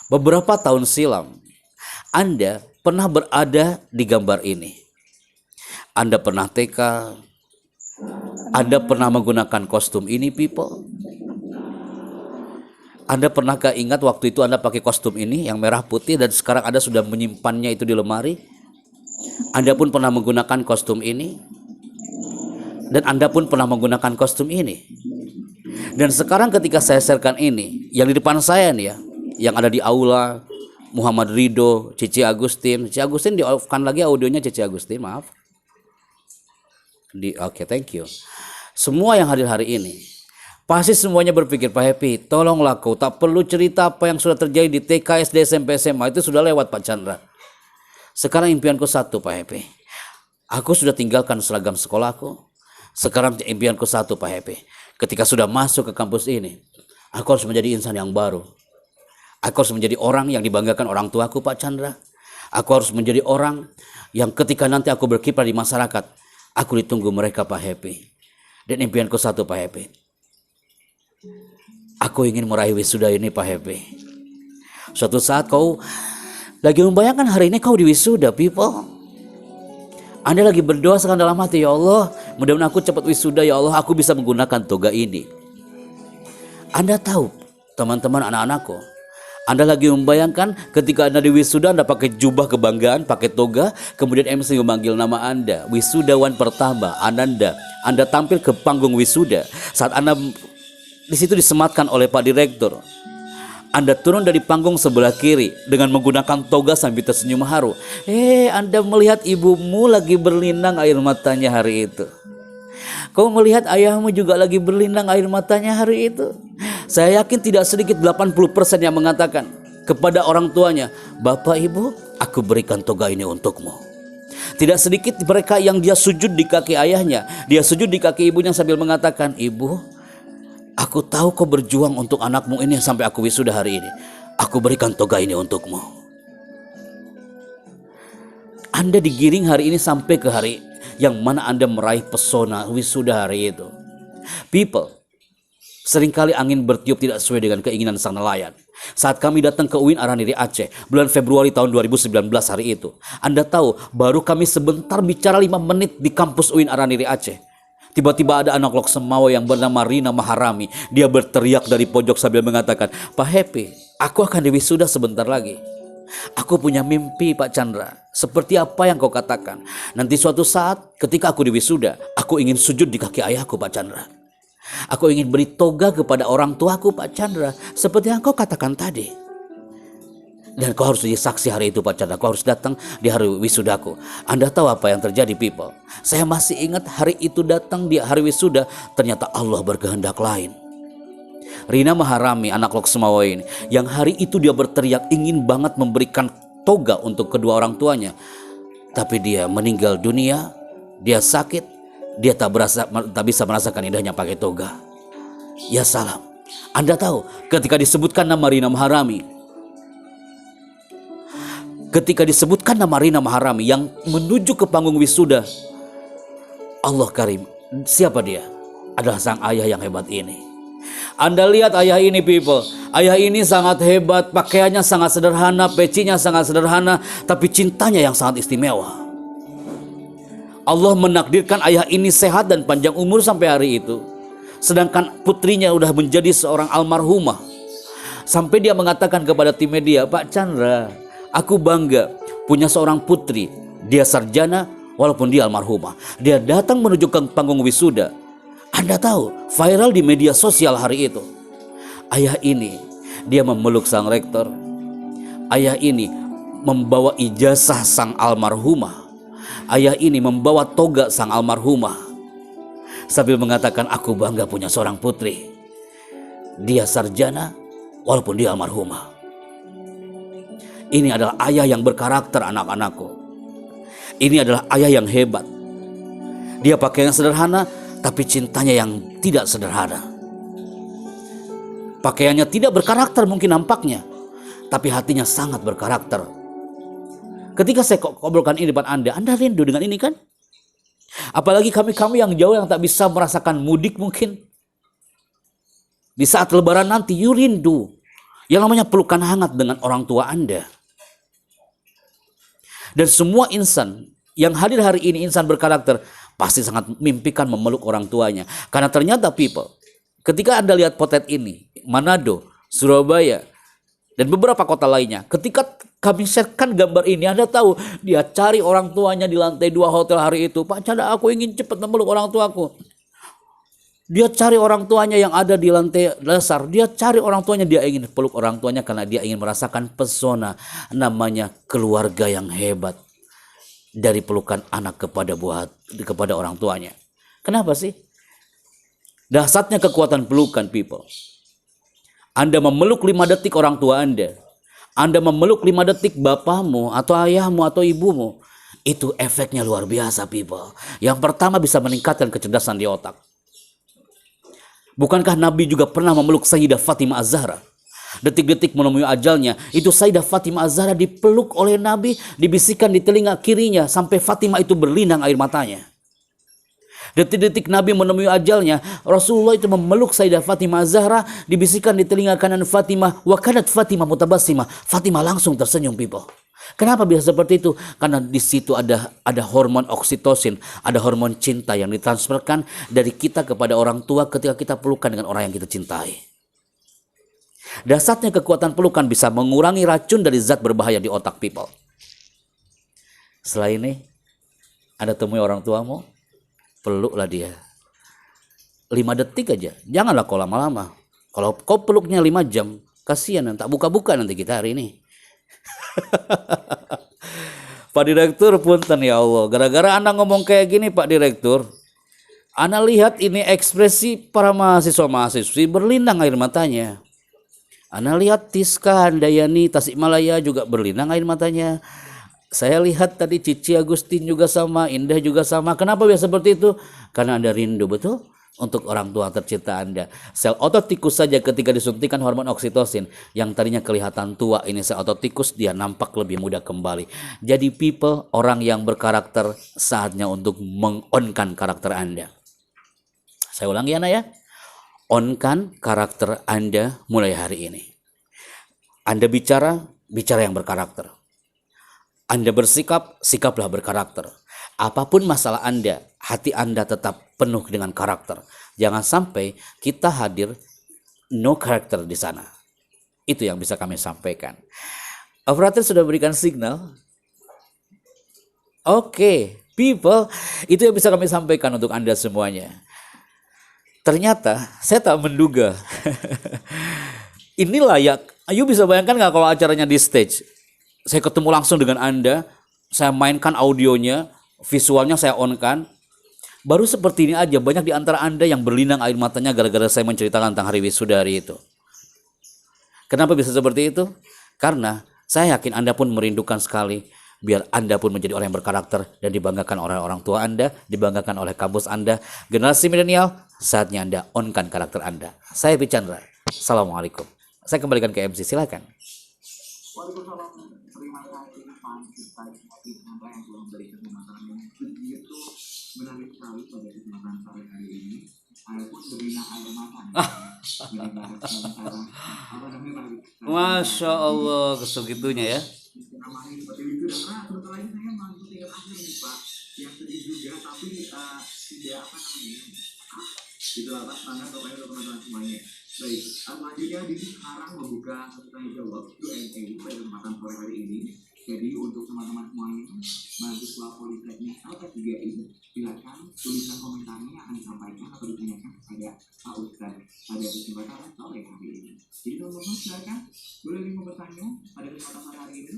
Beberapa tahun silam, Anda pernah berada di gambar ini. Anda pernah TK, Anda pernah menggunakan kostum ini, people. Anda pernahkah ingat waktu itu Anda pakai kostum ini yang merah putih dan sekarang Anda sudah menyimpannya itu di lemari? Anda pun pernah menggunakan kostum ini dan Anda pun pernah menggunakan kostum ini. Dan sekarang ketika saya sharekan ini, yang di depan saya nih ya, yang ada di aula, Muhammad Ridho, Cici Agustin di-off-kan lagi audionya Cici Agustin, maaf. Oke, thank you. Semua yang hadir hari ini, pasti semuanya berpikir, Pak Happy, tolonglah kau, tak perlu cerita apa yang sudah terjadi di TK, SD, SMP, SMA, itu sudah lewat, Pak Chandra. Sekarang impianku satu, Pak Happy. Aku sudah tinggalkan seragam sekolahku. Sekarang impianku satu, Pak Happy. Ketika sudah masuk ke kampus ini, aku harus menjadi insan yang baru. Aku harus menjadi orang yang dibanggakan orang tuaku, Pak Chandra. Aku harus menjadi orang yang ketika nanti aku berkiprah di masyarakat, aku ditunggu mereka, Pak Happy. Dan impianku satu, Pak Happy. Aku ingin meraih wisuda ini, Pak Happy. Suatu saat kau lagi membayangkan hari ini kau di wisuda, people. Anda lagi berdoa sekarang dalam hati, ya Allah, mudah-mudahan aku cepat wisuda, ya Allah, aku bisa menggunakan toga ini. Anda tahu, teman-teman anak-anakku, Anda lagi membayangkan ketika Anda di wisuda, Anda pakai jubah kebanggaan, pakai toga, kemudian MC memanggil nama Anda, wisudawan pertama, Ananda. Anda tampil ke panggung wisuda. Saat Anda di situ disematkan oleh Pak Direktur, Anda turun dari panggung sebelah kiri dengan menggunakan toga sambil tersenyum haru. Anda melihat ibumu lagi berlinang air matanya hari itu. Kau melihat ayahmu juga lagi berlinang air matanya hari itu. Saya yakin tidak sedikit 80% yang mengatakan kepada orang tuanya, Bapak Ibu, aku berikan toga ini untukmu. Tidak sedikit mereka yang dia sujud di kaki ayahnya, dia sujud di kaki ibunya sambil mengatakan, Ibu, aku tahu kau berjuang untuk anakmu ini sampai aku wisuda hari ini. Aku berikan toga ini untukmu. Anda digiring hari ini sampai ke hari yang mana Anda meraih pesona wisuda hari itu. People, Seringkali angin bertiup tidak sesuai dengan keinginan sang nelayan. Saat kami datang ke UIN Araniri Aceh, bulan Februari tahun 2019 hari itu, Anda tahu, baru kami sebentar bicara 5 menit di kampus UIN Araniri Aceh. Tiba-tiba ada anak lok Semawe yang bernama Rina Maharami. Dia berteriak dari pojok sambil mengatakan, "Pak Happy, aku akan diwisuda sebentar lagi. Aku punya mimpi Pak Chandra, seperti apa yang kau katakan. Nanti suatu saat ketika aku diwisuda, aku ingin sujud di kaki ayahku Pak Chandra. Aku ingin beri toga kepada orang tuaku Pak Chandra, seperti yang kau katakan tadi. Dan kau harus jadi saksi hari itu Pak Chandra, kau harus datang di hari wisudaku." Anda tahu apa yang terjadi people? Saya masih ingat hari itu datang di hari wisuda, ternyata Allah berkehendak lain. Rina Maharami, anak lok Semawe ini, yang hari itu dia berteriak ingin banget memberikan toga untuk kedua orang tuanya. Tapi dia meninggal dunia, dia sakit, dia tak bisa merasakan indahnya pakai toga. Ya salam. Anda tahu, ketika disebutkan nama Rina Maharami, yang menuju ke panggung wisuda, Allah Karim, siapa dia? Adalah sang ayah yang hebat ini. Anda lihat ayah ini people, ayah ini sangat hebat, pakaiannya sangat sederhana, pecinya sangat sederhana, tapi cintanya yang sangat istimewa. Allah menakdirkan ayah ini sehat dan panjang umur sampai hari itu. Sedangkan putrinya sudah menjadi seorang almarhumah. Sampai dia mengatakan kepada tim media, "Pak Chandra, aku bangga punya seorang putri. Dia sarjana walaupun dia almarhumah. Dia datang menuju ke panggung wisuda." Anda tahu, viral di media sosial hari itu. Ayah ini, dia memeluk sang rektor. Ayah ini membawa ijazah sang almarhumah. Ayah ini membawa toga sang almarhumah. Sambil mengatakan, "Aku bangga punya seorang putri. Dia sarjana walaupun dia almarhumah." Ini adalah ayah yang berkarakter anak-anakku. Ini adalah ayah yang hebat. Dia pakaian sederhana, tapi cintanya yang tidak sederhana. Pakaiannya tidak berkarakter mungkin nampaknya, tapi hatinya sangat berkarakter. Ketika saya ngobrolkan ini depan Anda rindu dengan ini kan? Apalagi kami yang jauh yang tak bisa merasakan mudik mungkin. Di saat lebaran nanti, you rindu. Yang namanya pelukan hangat dengan orang tua Anda. Dan semua insan yang hadir hari ini, insan berkarakter, pasti sangat mimpikan memeluk orang tuanya. Karena ternyata people, ketika Anda lihat potret ini, Manado, Surabaya, dan beberapa kota lainnya, ketika kami sharekan gambar ini, Anda tahu, dia cari orang tuanya di lantai 2 hotel hari itu. "Pak Chandra, aku ingin cepat memeluk orang tuaku." Dia cari orang tuanya yang ada di lantai dasar. Dia cari orang tuanya, dia ingin peluk orang tuanya karena dia ingin merasakan pesona namanya keluarga yang hebat dari pelukan anak kepada orang tuanya. Kenapa sih? Dahsyatnya kekuatan pelukan people. Anda memeluk 5 detik orang tua Anda. Anda memeluk 5 detik bapakmu atau ayahmu atau ibumu. Itu efeknya luar biasa people. Yang pertama bisa meningkatkan kecerdasan di otak. Bukankah Nabi juga pernah memeluk Sayyidah Fatimah Az-Zahra? Detik-detik menemui ajalnya, itu Sayyidah Fatimah Az-Zahra dipeluk oleh Nabi, dibisikkan di telinga kirinya sampai Fatimah itu berlinang air matanya. Detik-detik Nabi menemui ajalnya, Rasulullah itu memeluk Sayyidah Fatimah Az-Zahra, dibisikkan di telinga kanan Fatimah, wa kanat Fatimah mutabassimah. Fatimah langsung tersenyum people. Kenapa bisa seperti itu? Karena di situ ada hormon oksitosin, ada hormon cinta yang ditransferkan dari kita kepada orang tua ketika kita pelukan dengan orang yang kita cintai. Dahsyatnya kekuatan pelukan bisa mengurangi racun dari zat berbahaya di otak people. Setelah ini, Anda temui orang tuamu, peluklah dia. 5 detik aja, janganlah kau lama-lama. Kalau kau peluknya 5 jam, kasihan, tak buka-buka nanti kita hari ini. Pak Direktur punten ya Allah, gara-gara Anda ngomong kayak gini Pak Direktur, Anda lihat ini ekspresi para mahasiswa-mahasiswi berlinang air matanya. Anda lihat Tiska, Handayani, Tasikmalaya juga berlinang air matanya. Saya lihat tadi Cici Agustin juga sama, Indah juga sama. Kenapa bisa seperti itu? Karena Anda rindu betul untuk orang tua tercinta Anda. Sel otot tikus saja ketika disuntikan hormon oksitosin, yang tadinya kelihatan tua, ini sel otot tikus dia nampak lebih muda kembali. Jadi people, orang yang berkarakter, saatnya untuk meng-on-kan karakter Anda. Saya ulangi anak ya. On-kan karakter Anda mulai hari ini. Anda bicara yang berkarakter. Anda bersikap, sikaplah berkarakter. Apapun masalah Anda, hati Anda tetap penuh dengan karakter. Jangan sampai kita hadir no karakter di sana. Itu yang bisa kami sampaikan. Operator sudah berikan signal. Oke, people, itu yang bisa kami sampaikan untuk Anda semuanya. Ternyata saya tak menduga. Ini layak. Ayo bisa bayangkan nggak kalau acaranya di stage? Saya ketemu langsung dengan Anda, saya mainkan audionya, visualnya saya on-kan. Baru seperti ini aja, banyak di antara Anda yang berlinang air matanya gara-gara saya menceritakan tentang hari wisuda hari itu. Kenapa bisa seperti itu? Karena saya yakin Anda pun merindukan sekali biar Anda pun menjadi orang yang berkarakter dan dibanggakan oleh orang tua Anda, dibanggakan oleh kampus Anda. Generasi milenial, saatnya Anda on-kan karakter Anda. Saya Bichandra. Assalamualaikum. Saya kembalikan ke MC, silakan. Waalaikumsalam. Terima kasih Pak Cipta Anda yang telah memberikan pemaparan yang begitu menarik sekali pada kesempatan sore hari ini. Saya pun berlinang air mata. Masya Allah, kesegitunya ya. Namanya seperti itu dan sebentar lagi saya langsung tinggal akhir nih Pak. Yang sedih juga tapi tidak apa namanya. Gitu lah Pak, standar pokoknya untuk teman-teman semuanya. Baik, selanjutnya di sekarang membuka tanya jawab Q&A pada kesempatan sore hari ini. Jadi untuk teman-teman semuanya mahasiswa Politeknik LP3I, silakan tuliskan komentarnya yang akan disampaikan atau ditanyakan kepada Pak Ustadz pada kesempatan sore hari ini. Jadi teman-teman silakan boleh bertanya pada kesempatan sore hari ini.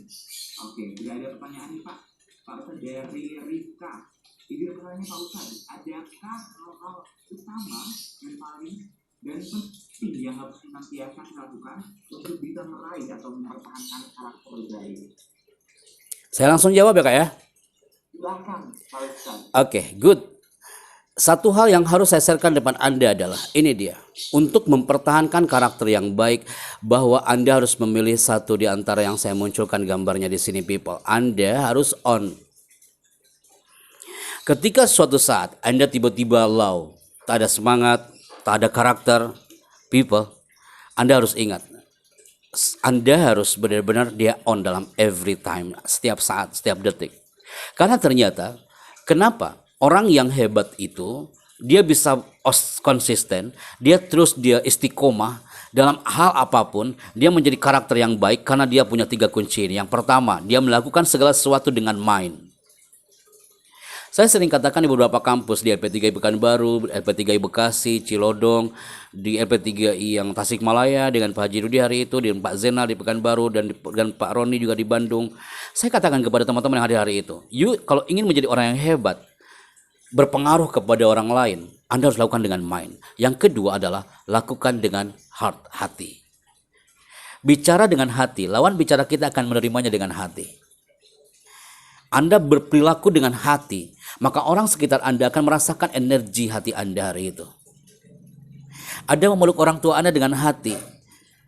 Oke, sudah ada pertanyaan nih Pak. Pak Ustadz dari Rika. Ini pertanyaannya Pak Ustadz, adakah hal-hal utama yang paling dan penting yang harus senantiasa dilakukan untuk bisa meraih atau mempertahankan karakter baik? Saya langsung jawab ya Kak ya. Silakan, Pak Ustadz. Oke, good. Satu hal yang harus saya sharekan depan Anda adalah ini dia. Untuk mempertahankan karakter yang baik, bahwa Anda harus memilih satu di antara yang saya munculkan gambarnya di sini people. Anda harus on. Ketika suatu saat Anda tiba-tiba low, tak ada semangat, tak ada karakter, people, Anda harus ingat. Anda harus benar-benar dia on dalam every time, setiap saat, setiap detik. Karena ternyata, kenapa orang yang hebat itu, dia bisa konsisten, dia istiqomah dalam hal apapun, dia menjadi karakter yang baik karena dia punya 3 kunci ini. Yang pertama, dia melakukan segala sesuatu dengan mind. Saya sering katakan di beberapa kampus, di LP3I Pekanbaru, LP3I Bekasi, Cilodong, di LP3I yang Tasikmalaya dengan Pak Haji Rudi hari itu, dengan Pak Zena di Pekanbaru, dan Pak Roni juga di Bandung. Saya katakan kepada teman-teman yang hadir hari itu, kalau ingin menjadi orang yang hebat, berpengaruh kepada orang lain, Anda harus lakukan dengan mind. Yang kedua adalah lakukan dengan heart, hati. Bicara dengan hati, lawan bicara kita akan menerimanya dengan hati. Anda berperilaku dengan hati, maka orang sekitar Anda akan merasakan energi hati Anda hari itu. Anda memeluk orang tua Anda dengan hati,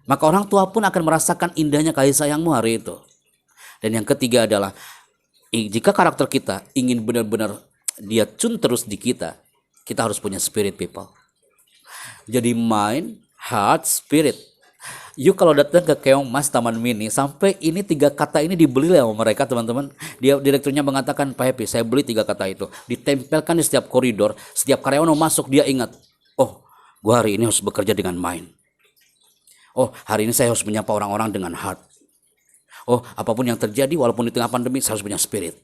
maka orang tua pun akan merasakan indahnya kasih sayangmu hari itu. Dan yang ketiga adalah, jika karakter kita ingin benar-benar dia tune terus di kita, kita harus punya spirit people. Jadi mind, heart, spirit. You kalau datang ke Keong Mas Taman Mini, sampai ini 3 kata ini dibeli sama mereka teman-teman. Dia direkturnya mengatakan, Pak Happy, saya beli 3 kata itu. Ditempelkan di setiap koridor, setiap karyawan mau masuk dia ingat. Oh, gua hari ini harus bekerja dengan mind. Oh, hari ini saya harus menyapa orang-orang dengan heart. Oh, apapun yang terjadi walaupun di tengah pandemi saya harus punya spirit.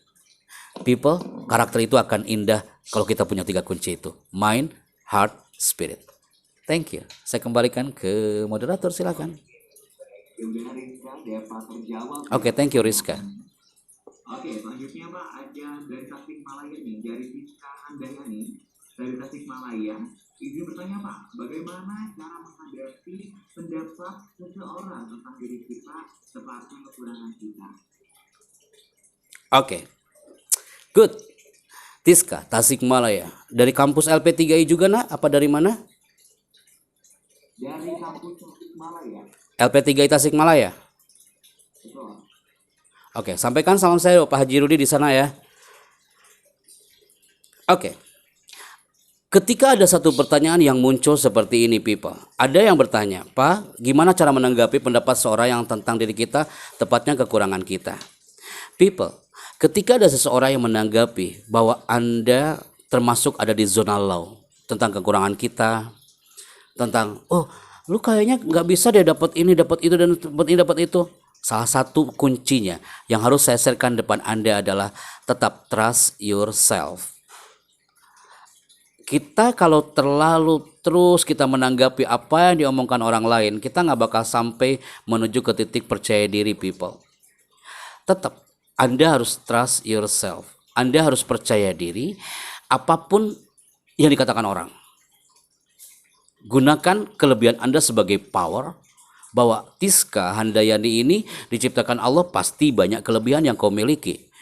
People, karakter itu akan indah kalau kita punya 3 kunci itu. Mind, heart, spirit. Thank you. Saya kembalikan ke moderator, silakan. Oke, thank you Rizka. Oke, selanjutnya Pak ada dari Tasikmalaya nih, dari Rizka Handayani dari Tasikmalaya. Izin bertanya Pak, bagaimana cara menghadapi pendapat seseorang tentang diri kita tepatnya kekurangan kita? Oke, good. Tiska, Tasikmalaya. Dari kampus LP3I juga nak? Apa dari mana? Dari kampus Tasikmalaya. LP3I Tasikmalaya. Betul. Oke, sampaikan salam saya Pak Haji Rudi di sana ya. Oke. Ketika ada satu pertanyaan yang muncul seperti ini, people. Ada yang bertanya, Pak, gimana cara menanggapi pendapat seorang yang tentang diri kita, tepatnya kekurangan kita? People, ketika ada seseorang yang menanggapi bahwa Anda termasuk ada di zona low, tentang kekurangan kita, tentang, oh, lu kayaknya nggak bisa deh dapat ini, dapat itu, dan dapat ini, dapat itu. Salah satu kuncinya yang harus saya sharekan depan Anda adalah tetap trust yourself. Kita kalau terlalu terus kita menanggapi apa yang diomongkan orang lain, kita nggak bakal sampai menuju ke titik percaya diri, people. Tetap, Anda harus trust yourself. Anda harus percaya diri apapun yang dikatakan orang. Gunakan kelebihan Anda sebagai power, bahwa Tiska Handayani ini diciptakan Allah, pasti banyak kelebihan yang kau miliki.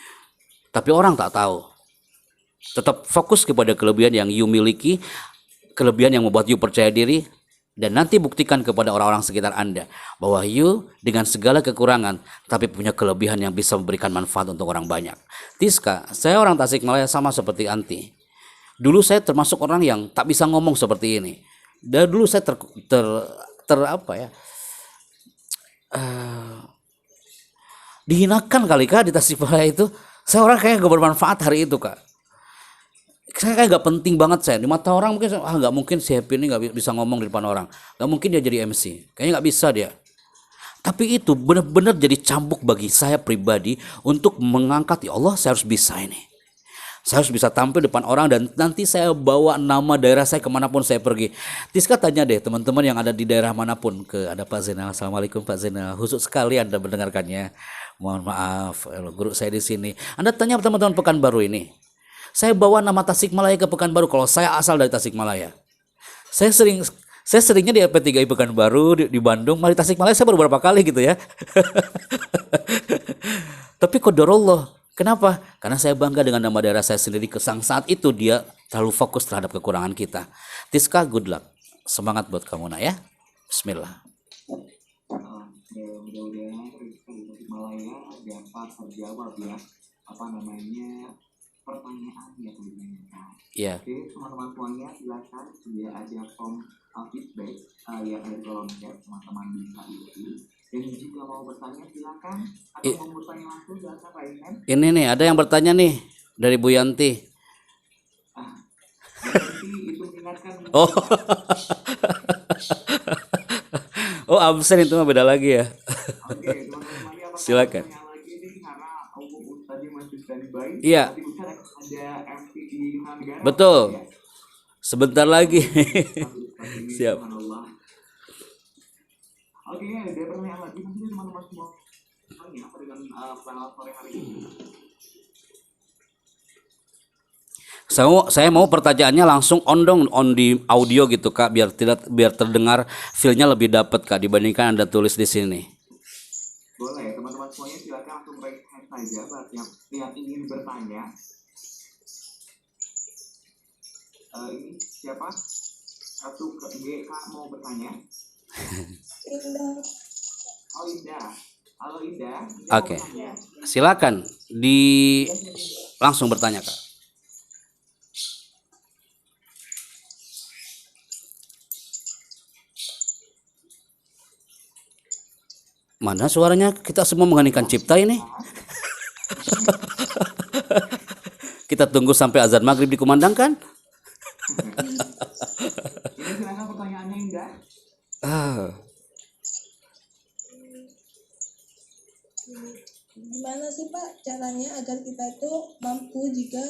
Tapi orang tak tahu. Tetap fokus kepada kelebihan yang you miliki, kelebihan yang membuat you percaya diri, dan nanti buktikan kepada orang-orang sekitar Anda bahwa you dengan segala kekurangan tapi punya kelebihan yang bisa memberikan manfaat untuk orang banyak. Tiska, saya orang Tasikmalaya sama seperti Anti. Dulu saya termasuk orang yang tak bisa ngomong seperti ini. Dan dulu saya dihinakan kali Kak di Tasikmalaya itu. Saya orang kayak gak bermanfaat hari itu, Kak. Saya kayak gak penting banget saya di mata orang. Mungkin gak mungkin si Happy ini gak bisa ngomong di depan orang, gak mungkin dia jadi MC, kayaknya gak bisa dia. Tapi itu benar-benar jadi cambuk bagi saya pribadi untuk mengangkat, ya Allah, saya harus bisa ini, saya harus bisa tampil depan orang, dan nanti saya bawa nama daerah saya kemanapun saya pergi. Tiska tanya deh teman-teman yang ada di daerah manapun, ada Pak Zainal. Assalamualaikum Pak Zainal, khusus sekali Anda mendengarkannya, mohon maaf guru saya di sini. Anda tanya teman-teman Pekanbaru ini, saya bawa nama Tasikmalaya ke Pekanbaru kalau saya asal dari Tasikmalaya. Saya seringnya di LP3I Pekanbaru, di Bandung, malah di Tasikmalaya saya baru beberapa kali gitu ya. Tapi qadarullah. Kenapa? Karena saya bangga dengan nama daerah saya sendiri. Kesang saat itu dia terlalu fokus terhadap kekurangan kita. Tiska, good luck. Semangat buat kamu, nak ya. Bismillah. Mudah-mudahan Rizka di Tasikmalaya dapat terjawab ya pertanyaan yang ditanyakan. Iya. Oke, teman-teman semuanya silakan, sudah ada form feedback yang ada di kolom chat, teman-teman bisa isi. Dan jika mau bertanya silakan, atau mau bertanya langsung silakan raise hand. Ini nih ada yang bertanya nih dari Bu Yanti. Nanti itu mengingatkan. Oh. Oh, absen itu mah beda lagi ya. Oke, teman-teman semuanya Silakan. lagi nih karena tadi masih standby. Iya. Ada MC di Negara. Betul. Sebentar lagi. Siap. Oke, ada pertanyaan lagi mungkin teman-teman semua. Apa dengan panel sore hari ini? Saya mau pertanyaannya langsung on di audio gitu Kak, biar terdengar, feel-nya lebih dapat Kak dibandingkan Anda tulis di sini. Boleh, teman-teman semuanya silakan langsung raise hand saja buat yang ingin bertanya. Ini siapa? Satu ke GK mau bertanya. Indah. Oh, Indah. Halo Indah. Oke. Silakan langsung bertanya Kak. Mana suaranya? Kita semua mengeningkan cipta ini. Kita tunggu sampai azan maghrib dikumandangkan. Ini silakan pertanyaannya Indah. Gimana sih Pak caranya agar kita itu mampu jika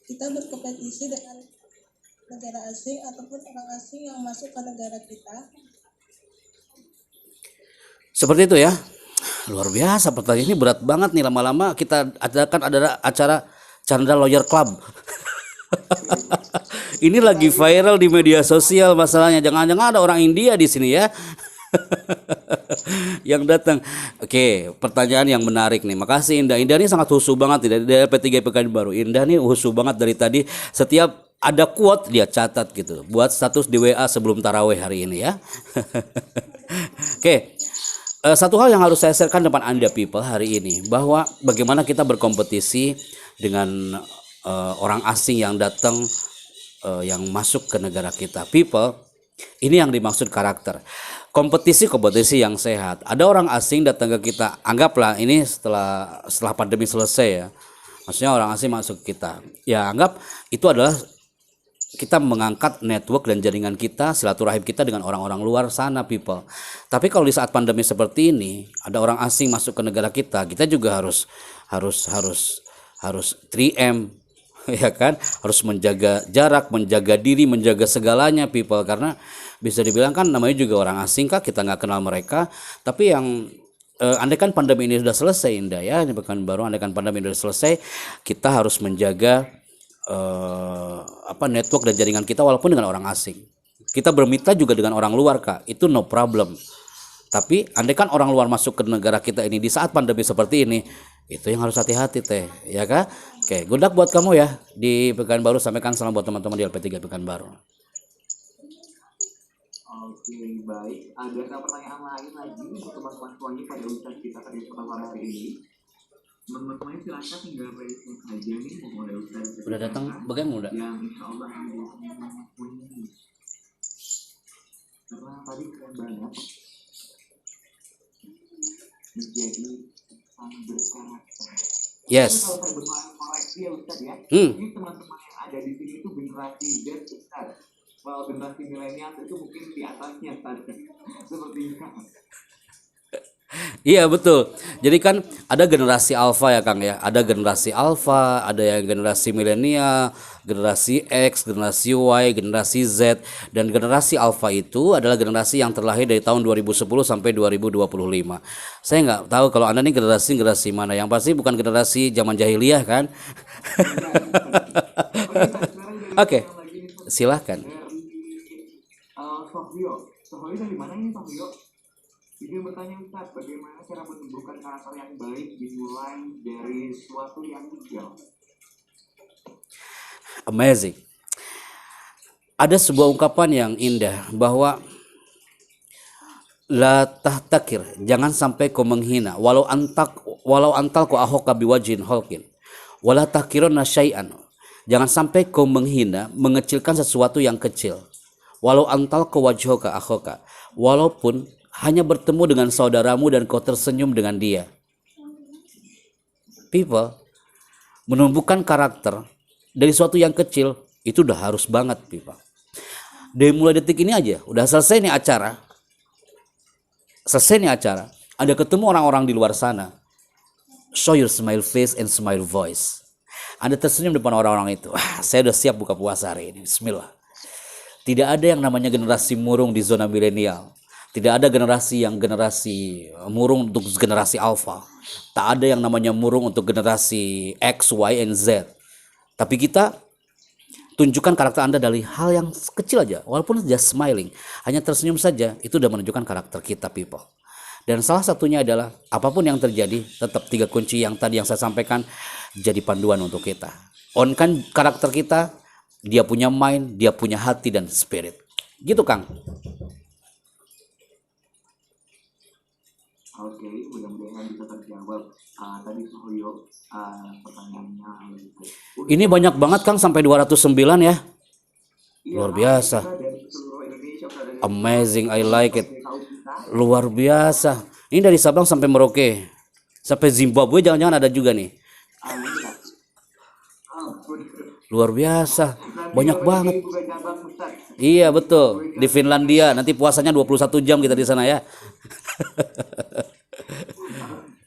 kita berkompetisi dengan negara asing ataupun orang asing yang masuk ke negara kita? Seperti itu ya. Luar biasa pertanyaan ini, berat banget nih. Lama-lama kita ada acara Chandra Lawyer Club. Ini lagi viral di media sosial masalahnya. Jangan-jangan ada orang India di sini ya. Yang datang. Oke, pertanyaan yang menarik nih. Makasih Indah. Indah ini sangat husu banget dari P3 Pekanbaru. Indah nih husu banget dari tadi. Setiap ada quote dia catat gitu. Buat status di WA sebelum taraweh hari ini ya. Oke. Satu hal yang harus saya sharekan depan Anda people hari ini, bahwa bagaimana kita berkompetisi dengan orang asing yang datang yang masuk ke negara kita. People, ini yang dimaksud karakter. Kompetisi yang sehat. Ada orang asing datang ke kita. Anggaplah ini setelah pandemi selesai ya. Maksudnya orang asing masuk ke kita. Ya anggap itu adalah kita mengangkat network dan jaringan kita, silaturahim kita dengan orang-orang luar sana, people. Tapi kalau di saat pandemi seperti ini, ada orang asing masuk ke negara kita, kita juga harus 3M, ya kan? Harus menjaga jarak, menjaga diri, menjaga segalanya, people. Karena bisa dibilang kan namanya juga orang asing, kak, kita nggak kenal mereka. Tapi yang andaikan pandemi ini sudah selesai, Indah ya, ini Pekanbaru, andaikan pandemi ini sudah selesai, kita harus menjaga network dan jaringan kita walaupun dengan orang asing. Kita bermitra juga dengan orang luar, kak, itu no problem. Tapi andaikan orang luar masuk ke negara kita ini di saat pandemi seperti ini, itu yang harus hati-hati teh, ya kak. Oke, good luck buat kamu ya di Pekanbaru. Sampaikan salam buat teman-teman di LP3 Pekanbaru. Oke, baik. Ada pertanyaan lain lagi untuk teman-teman semuanya pada Ustaz kita pada kesempatan hari ini? Teman-teman silakan tinggal raise hand aja nih, mau ada Ustaz. Udah datang, bagaimana udah? Yang insya Allah punya. Karena tadi keren banget. Menjadi sang berkarakter. Yes. Kalau saya bermain koreksi ya Ustaz ya. Ini teman-teman yang ada di sini itu generasi Z Ustaz. Kalau generasi milenial itu mungkin di atasnya Ustaz. Seperti itu. Iya betul. Jadi kan ada generasi alfa ya Kang ya. Ada generasi alfa, ada yang generasi milenial, generasi X, generasi Y, generasi Z, dan generasi alfa itu adalah generasi yang terlahir dari tahun 2010 sampai 2025. Saya nggak tahu kalau Anda nih generasi mana. Yang pasti bukan generasi zaman jahiliyah kan? Oke. Silahkan. Sohio dari mana ini Sohio? Jadi bertanya Ustaz, bagaimana cara menumbuhkan karakter yang baik dimulai dari sesuatu yang kecil? Amazing. Ada sebuah ungkapan yang indah bahwa la tahtakir, jangan sampai kau menghina, walau antal kau ahoka biwajin holkin, wala tahkiruna syai'an, jangan sampai kau menghina, mengecilkan sesuatu yang kecil, walau antal kau wajhoka ahoka, walaupun hanya bertemu dengan saudaramu dan kau tersenyum dengan dia. People, menumbuhkan karakter dari sesuatu yang kecil itu udah harus banget, people. Dari mulai detik ini aja, udah selesai nih acara. Ada ketemu orang-orang di luar sana. Show your smile face and smile voice. Anda tersenyum depan orang-orang itu. Saya udah siap buka puasa hari ini. Bismillah. Tidak ada yang namanya generasi murung di zona milenial. Tidak ada generasi murung untuk generasi alpha. Tak ada yang namanya murung untuk generasi X, Y, and Z. Tapi kita tunjukkan karakter Anda dari hal yang kecil aja. Walaupun just smiling. Hanya tersenyum saja, itu sudah menunjukkan karakter kita, people. Dan salah satunya adalah apapun yang terjadi, tetap 3 kunci yang tadi yang saya sampaikan jadi panduan untuk kita. On-kan karakter kita, dia punya mind, dia punya hati dan spirit. Gitu, Kang. Oke, mudah-mudahan bisa terjawab. Tadi Sohio pertanyaannya. Ini banyak banget Kang, sampai 209 ya. Luar biasa. Amazing, I like it. Luar biasa. Ini dari Sabang sampai Merauke. Sampai Zimbabwe jangan-jangan ada juga nih. Luar biasa. Banyak banget. Iya betul. Di Finlandia nanti puasanya 21 jam kita di sana ya.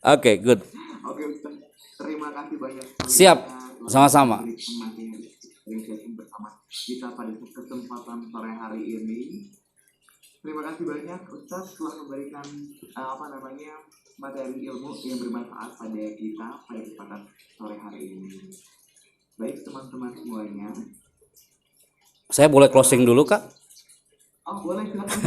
Oke, good. Oke, Ustaz. Terima kasih banyak. Siap, sama-sama. Bersama kita pada kesempatan sore hari ini. Terima kasih banyak Ustaz telah memberikan materi ilmu yang bermanfaat pada kita pada kesempatan sore hari ini. Baik teman-teman semuanya. Saya boleh closing dulu Kak? Oh, boleh silakan.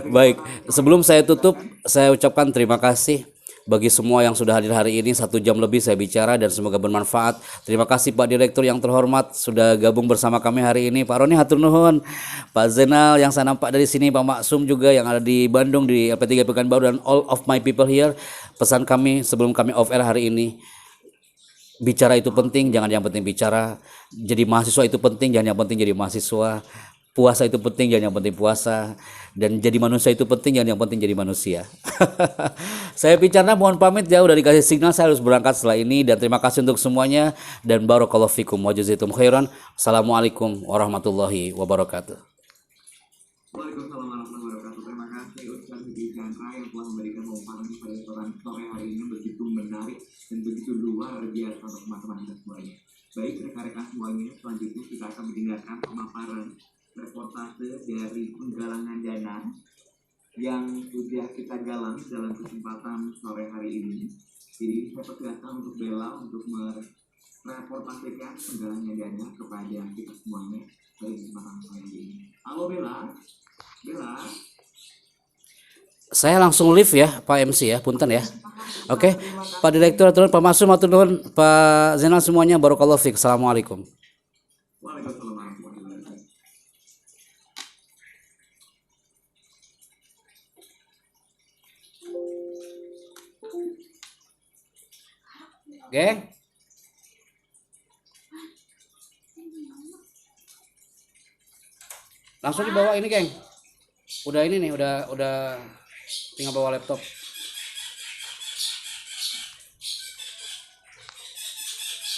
Baik, sebelum saya tutup, saya ucapkan terima kasih bagi semua yang sudah hadir hari ini. 1 jam lebih saya bicara dan semoga bermanfaat. Terima kasih Pak Direktur yang terhormat sudah gabung bersama kami hari ini. Pak Roni hatur nuhun, Pak Zainal yang saya nampak dari sini, Pak Maksum juga yang ada di Bandung di LP3 Pekanbaru, dan all of my people here. Pesan kami sebelum kami off air hari ini, bicara itu penting, jangan yang penting bicara. Jadi mahasiswa itu penting, jangan yang penting jadi mahasiswa. Puasa itu penting, jangan yang penting puasa. Dan jadi manusia itu penting, jangan yang penting jadi manusia. Saya bicara mohon pamit ya, udah dikasih signal saya harus berangkat setelah ini. Dan terima kasih untuk semuanya. Dan barakallahu fikum wa jazakum khairan. Assalamualaikum warahmatullahi wabarakatuh. Waalaikumsalam warahmatullahi wabarakatuh. Terima kasih Ustaz Hudi Chandra yang telah memberikan pemaparan pada sore hari ini begitu menarik dan begitu luar biasa untuk teman-teman kita semuanya. Baik rekan-rekan semuanya, selanjutnya kita akan mendengarkan pemaparan reportase dari penggalangan dana yang sudah kita galang dalam kesempatan sore hari ini. Jadi saya persilakan untuk Bella untuk mereportasikan penggalangan dana kepada kita semuanya pada kesempatan sore hari ini. Halo Bella. Bella. Saya langsung live ya Pak MC ya, punten ya. Oke, Pak Direktur, turun Pak Masum, turun Pak Zainal semuanya, barakallahu fiik. Assalamualaikum. Waalaikumsalam warahmatullahi wabarakatuh. Geng. Langsung dibawa ini, geng. Udah ini nih, udah tinggal bawa laptop.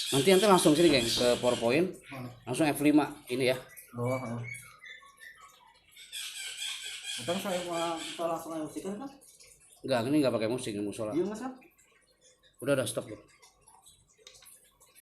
Nanti langsung sini, geng, ke PowerPoint. Langsung F5 ini ya. Atau saya mau langsung musik kan? Enggak, ini enggak pakai musik, ini musola. Iya, Mas. Udah stop, Bro.